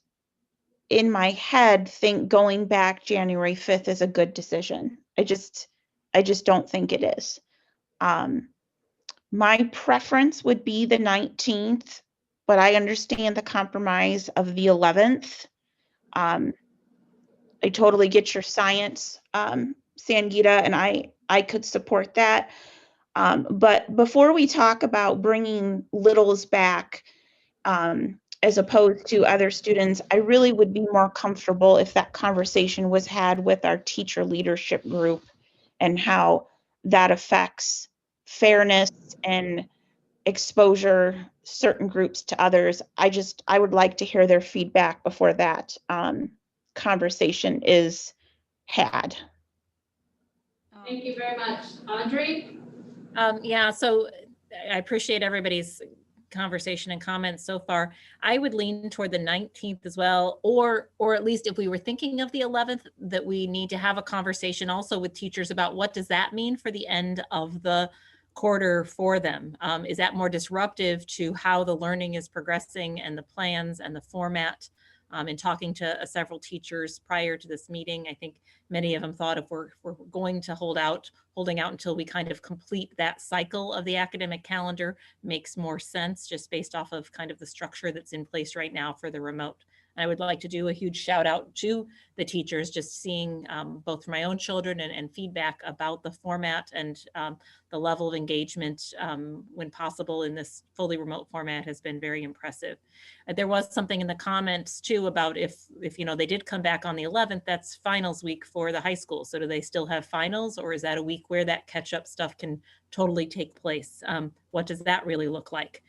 in my head, think going back January 5th is a good decision. I just don't think it is. My preference would be the 19th, but I understand the compromise of the 11th. I totally get your science, Sangeeta, and I could support that. But before we talk about bringing littles back, as opposed to other students, I really would be more comfortable if that conversation was had with our teacher leadership group and how that affects fairness and exposure certain groups to others. I would like to hear their feedback before that conversation is had. Thank you very much. Audrey? Yeah, so I appreciate everybody's conversation and comments so far. I would lean toward the 19th as well, or at least if we were thinking of the 11th, that we need to have a conversation also with teachers about what does that mean for the end of the quarter for them? Is that more disruptive to how the learning is progressing and the plans and the format? In talking to several teachers prior to this meeting, I think many of them thought if we're going to holding out until we kind of complete that cycle of the academic calendar makes more sense just based off of kind of the structure that's in place right now for the remote. I would like to do a huge shout out to the teachers, just seeing both for my own children and feedback about the format and the level of engagement when possible in this fully remote format has been very impressive. There was something in the comments too about if you know they did come back on the 11th, that's finals week for the high school. So do they still have finals, or is that a week where that catch up stuff can totally take place? What does that really look like?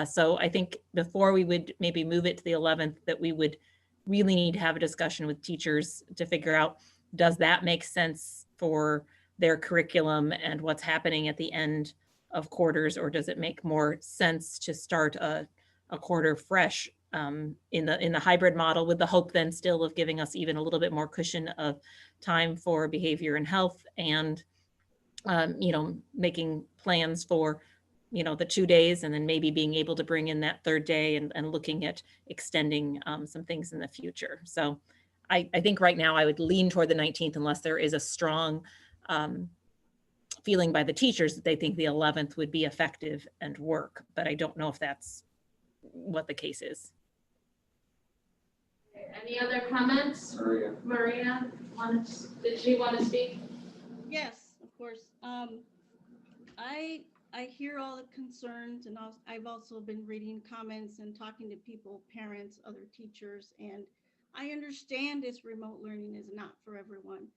So I think before we would maybe move it to the 11th, that we would really need to have a discussion with teachers to figure out, does that make sense for their curriculum and what's happening at the end of quarters, or does it make more sense to start a quarter fresh in the hybrid model, with the hope then still of giving us even a little bit more cushion of time for behavior and health, and you know, making plans for, you know, the 2 days, and then maybe being able to bring in that third day and looking at extending some things in the future. So I think right now I would lean toward the 19th unless there is a strong feeling by the teachers that they think the 11th would be effective and work, but I don't know if that's what the case is. Any other comments? Maria, did she want to speak? Yes, of course. I hear all the concerns, and I've also been reading comments and talking to people, parents, other teachers, and I understand this remote learning is not for everyone.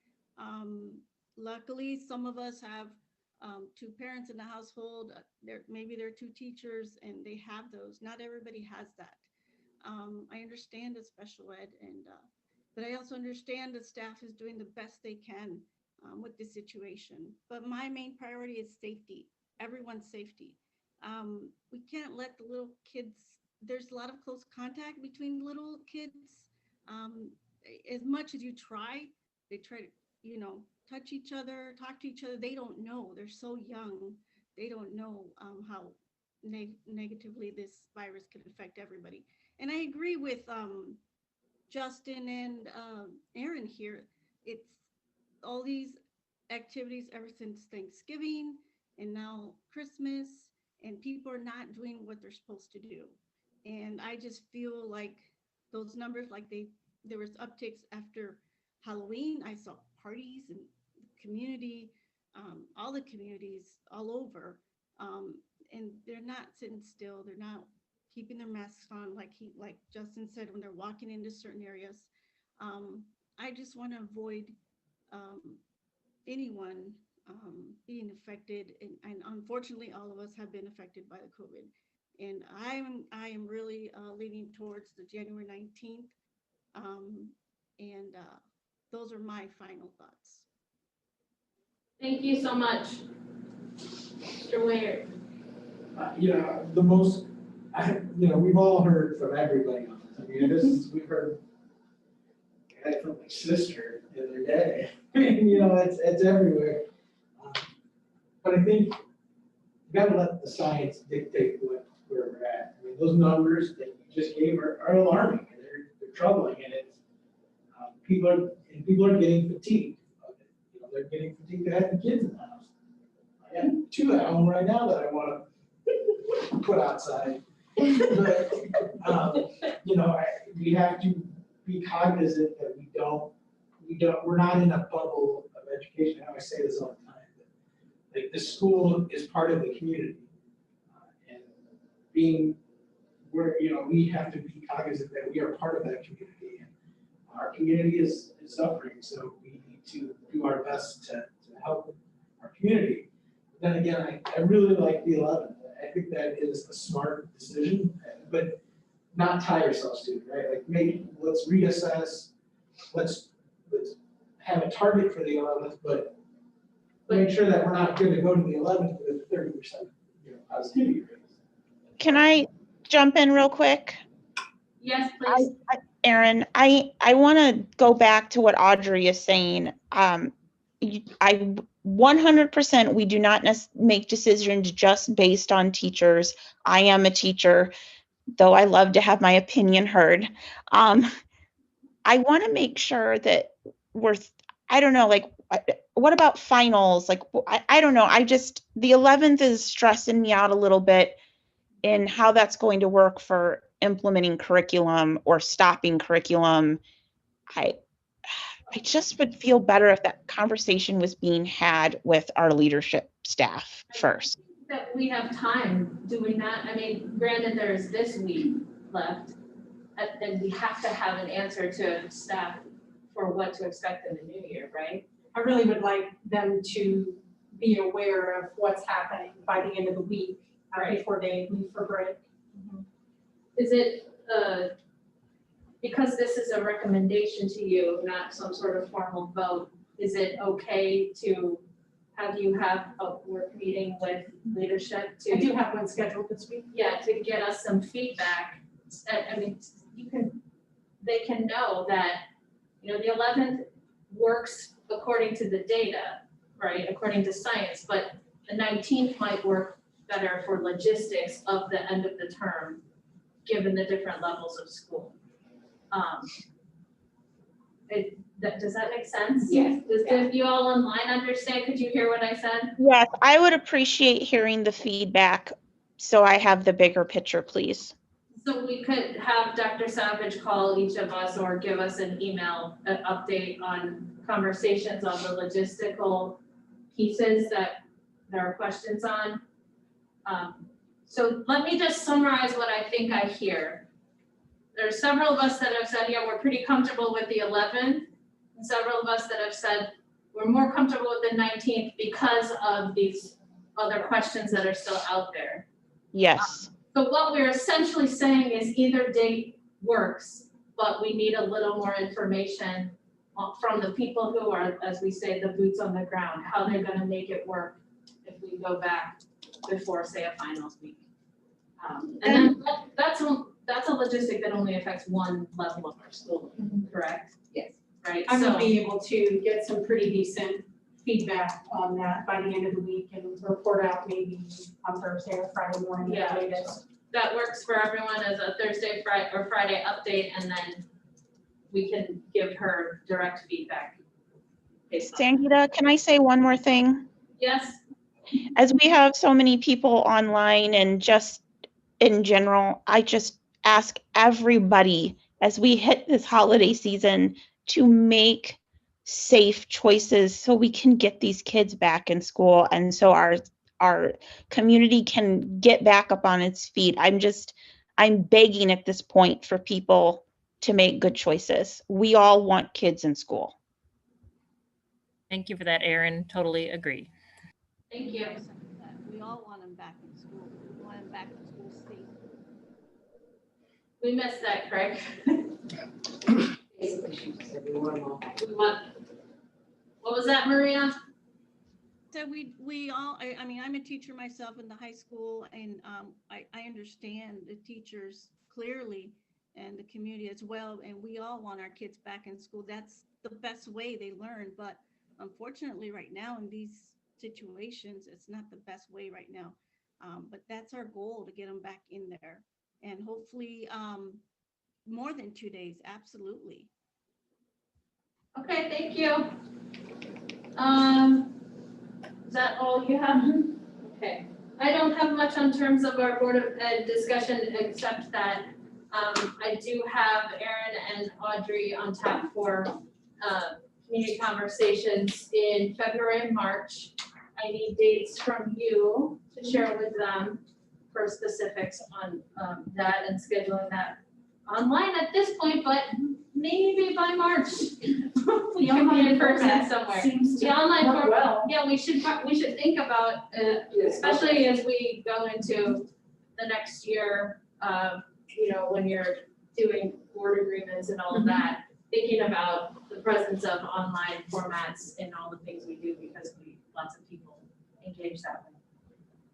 Luckily, some of us have 2 parents in the household. Maybe they're 2 teachers, and they have those. Not everybody has that. I understand the special ed, but I also understand the staff is doing the best they can with the situation. But my main priority is safety, everyone's safety. We can't let the little kids, there's a lot of close contact between little kids. As much as you try, they try to, you know, touch each other, talk to each other. They don't know, they're so young. They don't know how negatively this virus can affect everybody. And I agree with Justin and Aaron here. It's all these activities ever since Thanksgiving and now Christmas, and people are not doing what they're supposed to do. And I just feel like those numbers, like there was upticks after Halloween. I saw parties and community, all the communities all over, and they're not sitting still. They're not keeping their masks on, like Justin said, when they're walking into certain areas. I just want to avoid anyone being affected, and unfortunately, all of us have been affected by the COVID. And I am really leaning towards the January 19th, and those are my final thoughts. Thank you so much. Mr. Ware. You know, the most, you know, we've all heard from everybody on this. I mean, we've heard from my sister the other day. You know, it's everywhere. But I think you gotta let the science dictate where we're at. I mean, those numbers that you just gave are alarming, and they're troubling, and it's people are getting fatigued. You know, they're getting fatigued to have the kids in the house. I have 2 at home right now that I want to put outside. But you know, we have to be cognizant that we're not in a bubble of education. I always say this all the time. Like, the school is part of the community, and we have to be cognizant that we are part of that community, and our community is suffering. So we need to do our best to help our community. Then again, I really like the 11th. I think that is a smart decision, but not tie ourselves to it, right? Like, maybe let's reassess, let's have a target for the 11th, but make sure that we're not going to go to the 11th with 30%, positivity rates. Can I jump in real quick? Yes, please. Erin, I want to go back to what Audrey is saying. I 100%, we do not make decisions just based on teachers. I am a teacher, though I love to have my opinion heard. I want to make sure that I don't know, like, what about finals? Like, I don't know. The 11th is stressing me out a little bit in how that's going to work for implementing curriculum or stopping curriculum. I just would feel better if that conversation was being had with our leadership staff first. That we have time doing that. I mean, granted, there's this week left, and we have to have an answer to staff for what to expect in the new year, right? I really would like them to be aware of what's happening by the end of the week, before they leave for break. Is it, because this is a recommendation to you, not some sort of formal vote, is it okay to have you have a work meeting with leadership to? I do have one scheduled this week. Yeah, to get us some feedback. I mean, they can know that, the 11th works according to the data, right, according to science, but the 19th might work better for logistics of the end of the term, given the different levels of school. Does that make sense? Yes. Does you all online understand? Could you hear what I said? Yes, I would appreciate hearing the feedback so I have the bigger picture, please. So we could have Dr. Savage call each of us or give us an email, an update on conversations on the logistical pieces that there are questions on. So let me just summarize what I think I hear. There are several of us that have said, yeah, we're pretty comfortable with the 11th, and several of us that have said we're more comfortable with the 19th because of these other questions that are still out there. Yes. So what we're essentially saying is either date works, but we need a little more information from the people who are, as we say, the boots on the ground, how they're gonna make it work if we go back before, say, a finals week. And then that's a logistic that only affects one level of our school, correct? Yes. Right, I'm gonna so, be able to get some pretty decent feedback on that by the end of the week and report out maybe on Thursday or Friday morning at the latest. that works for everyone as a Thursday, Friday update, and then we can give her direct feedback. Sangita, can I say one more thing? Yes, As we have so many people online and just in general, I just ask everybody as we hit this holiday season to make safe choices so we can get these kids back in school and so our community can get back up on its feet. I'm begging at this point for people to make good choices. We all want kids in school. Thank you for that, Erin. Totally agree. thank you. We all want them back in school. We want them back in school safe. We missed that, Craig. We want, what was that, Maria? So we all, I mean, I'm a teacher myself in the high school, and I understand the teachers clearly and the community as well, and we all want our kids back in school. That's the best way they learn, but unfortunately right now in these situations, it's not the best way right now. But that's our goal, to get them back in there, and hopefully more than 2 days, absolutely. Okay, thank you. Is that all you have? Okay, I don't have much on terms of our Board of Ed discussion, except that I do have Erin and Audrey on tap for community conversations in February and March. I need dates from you to share with them for specifics on that and scheduling that online at this point, but maybe by March. We can be in person somewhere. Seems to The online work format, well. yeah, we should think about, especially as we go into the next year, when you're doing board agreements and all of that, thinking about the presence of online formats in all the things we do, because lots of people engage that way.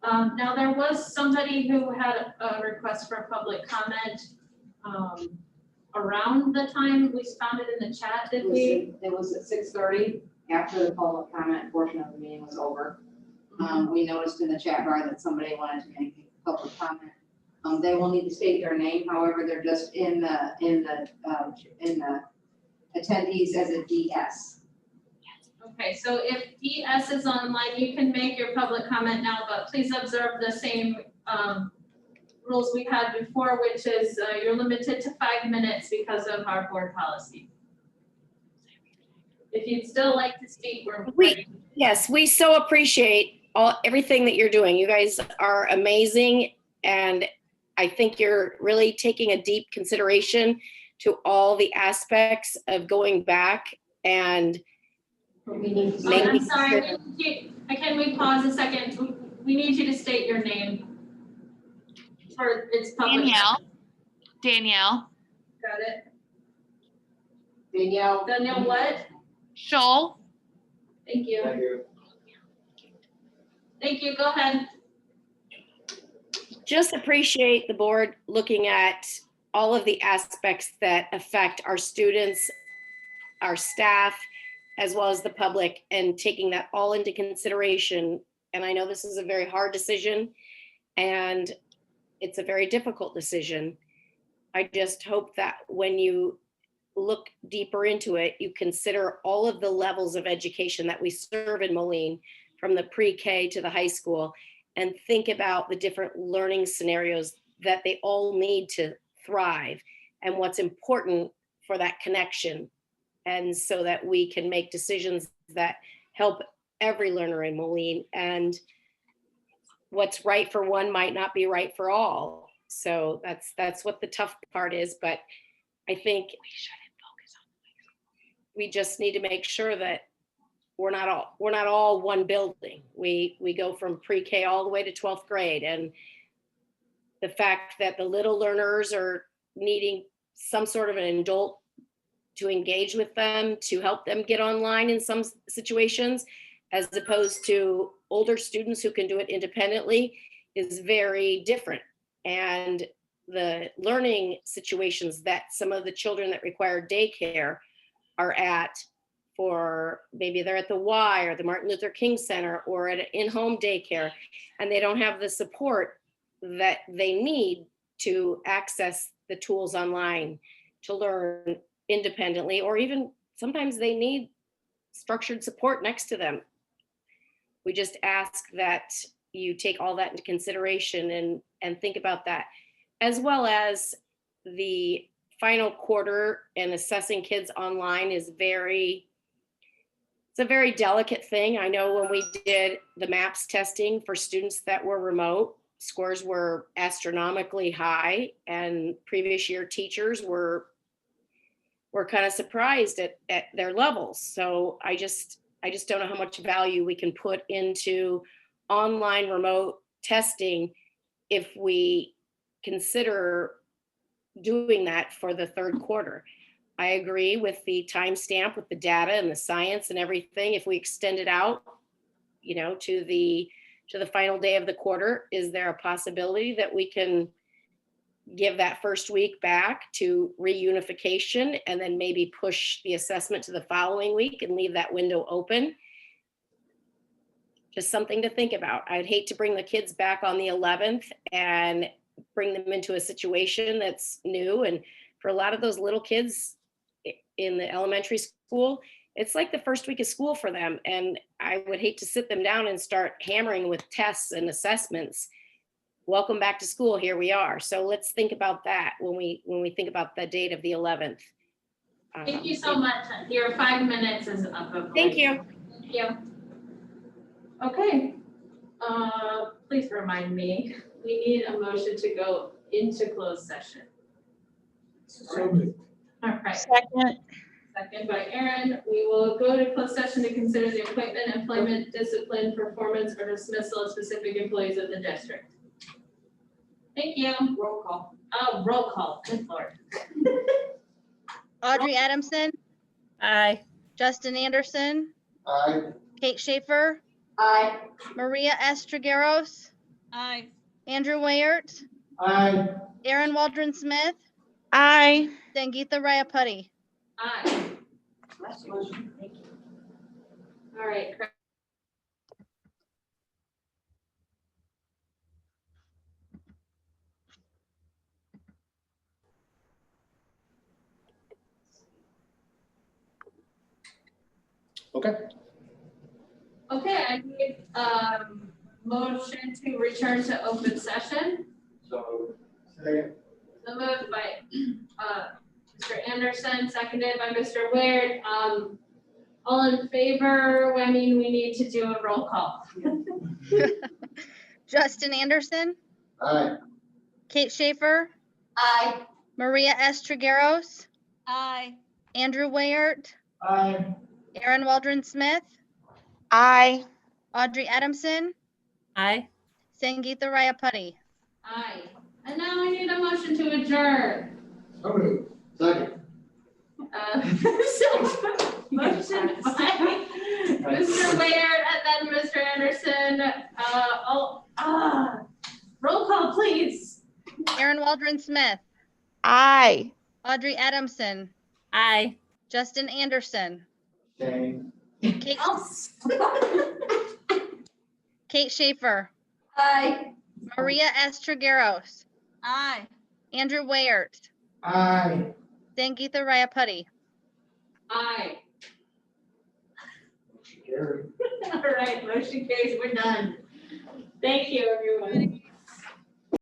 Now, there was somebody who had a request for public comment around the time we found it in the chat, did we? It was at 6:30, after the public comment portion of the meeting was over. We noticed in the chat bar that somebody wanted to make a public comment. They will need to state their name, however, they're just in the attendees as a DS. Okay, so if DS is online, you can make your public comment now, but please observe the same rules we had before, which is you're limited to 5 minutes because of our board policy. If you'd still like to speak, we're ready. Yes, we so appreciate everything that you're doing. You guys are amazing, and I think you're really taking a deep consideration to all the aspects of going back and I'm sorry, can we pause a second? We need you to state your name for its public. Danielle. Got it. Danielle. Danielle what? Scholl. Thank you. Thank you. Thank you, go ahead. just appreciate the board looking at all of the aspects that affect our students, our staff, as well as the public, and taking that all into consideration. And I know this is a very hard decision and it's a very difficult decision. I just hope that when you look deeper into it, you consider all of the levels of education that we serve in Moline, from the pre-K to the high school, and think about the different learning scenarios that they all need to thrive and what's important for that connection. And so that we can make decisions that help every learner in Moline, and what's right for one might not be right for all. So that's what the tough part is. But I think we just need to make sure that we're not all one building. We go from pre-K all the way to 12th grade, and the fact that the little learners are needing some sort of an adult to engage with them, to help them get online in some situations, as opposed to older students who can do it independently, is very different. And the learning situations that some of the children that require daycare are at, for maybe they're at the Y or the Martin Luther King Center or at an in-home daycare, and they don't have the support that they need to access the tools online to learn independently, or even sometimes they need structured support next to them. We just ask that you take all that into consideration and think about that, as well as the final quarter and assessing kids online is it's a very delicate thing. I know when we did the MAPS testing for students that were remote, scores were astronomically high, and previous year teachers were kind of surprised at their levels. So I just don't know how much value we can put into online remote testing if we consider doing that for the third quarter. I agree with the timestamp with the data and the science and everything. If we extend it out, to the final day of the quarter, is there a possibility that we can give that first week back to reunification and then maybe push the assessment to the following week and leave that window open? Just something to think about. I'd hate to bring the kids back on the 11th and bring them into a situation that's new. And for a lot of those little kids in the elementary school, it's like the first week of school for them. And I would hate to sit them down and start hammering with tests and assessments. Welcome back to school, here we are. So let's think about that when we think about the date of the 11th. Thank you so much. Your 5 minutes is up. Thank you. Thank you. Okay. Please remind me, we need a motion to go into closed session. So moved. All right. Second. Second by Erin. We will go to closed session to consider the appointment, employment, discipline, performance, or dismissal of specific employees of the district. Thank you. Roll call. Oh, roll call. Good Lord. Audrey Adamson, Aye. Justin Anderson, Aye. Kate Schaefer, Aye. Maria S. Trigueros, Aye. Andrew Wayert, Aye. Aaron Waldron Smith, Aye. Sangeetha Rayapati. Aye. All right. Okay. Okay, I need motion to return to open session. So, Second. So moved by Mr. Anderson, seconded by Mr. Ware. All in favor? I mean, we need to do a roll call. Justin Anderson, aye. Kate Schaefer, Aye. Maria S. Trigueros, Aye. Andrew Wayert, Aye. Aaron Waldron Smith, Aye. Audrey Adamson, Aye. Sangeetha Rayapati. Aye. And now I need a motion to adjourn. So moved. Second. So, motion by Mr. Ware and then Mr. Anderson. Roll call, please. Aaron Waldron Smith, Aye. Audrey Adamson, Aye. Justin Anderson, Shane. Kate, Kate Schaefer, Aye. Maria S. Trigueros, Aye. Andrew Wayert, Aye. Sangeetha Rayapati. Aye. Gary. All right, motion carries. We're done. Thank you, everyone.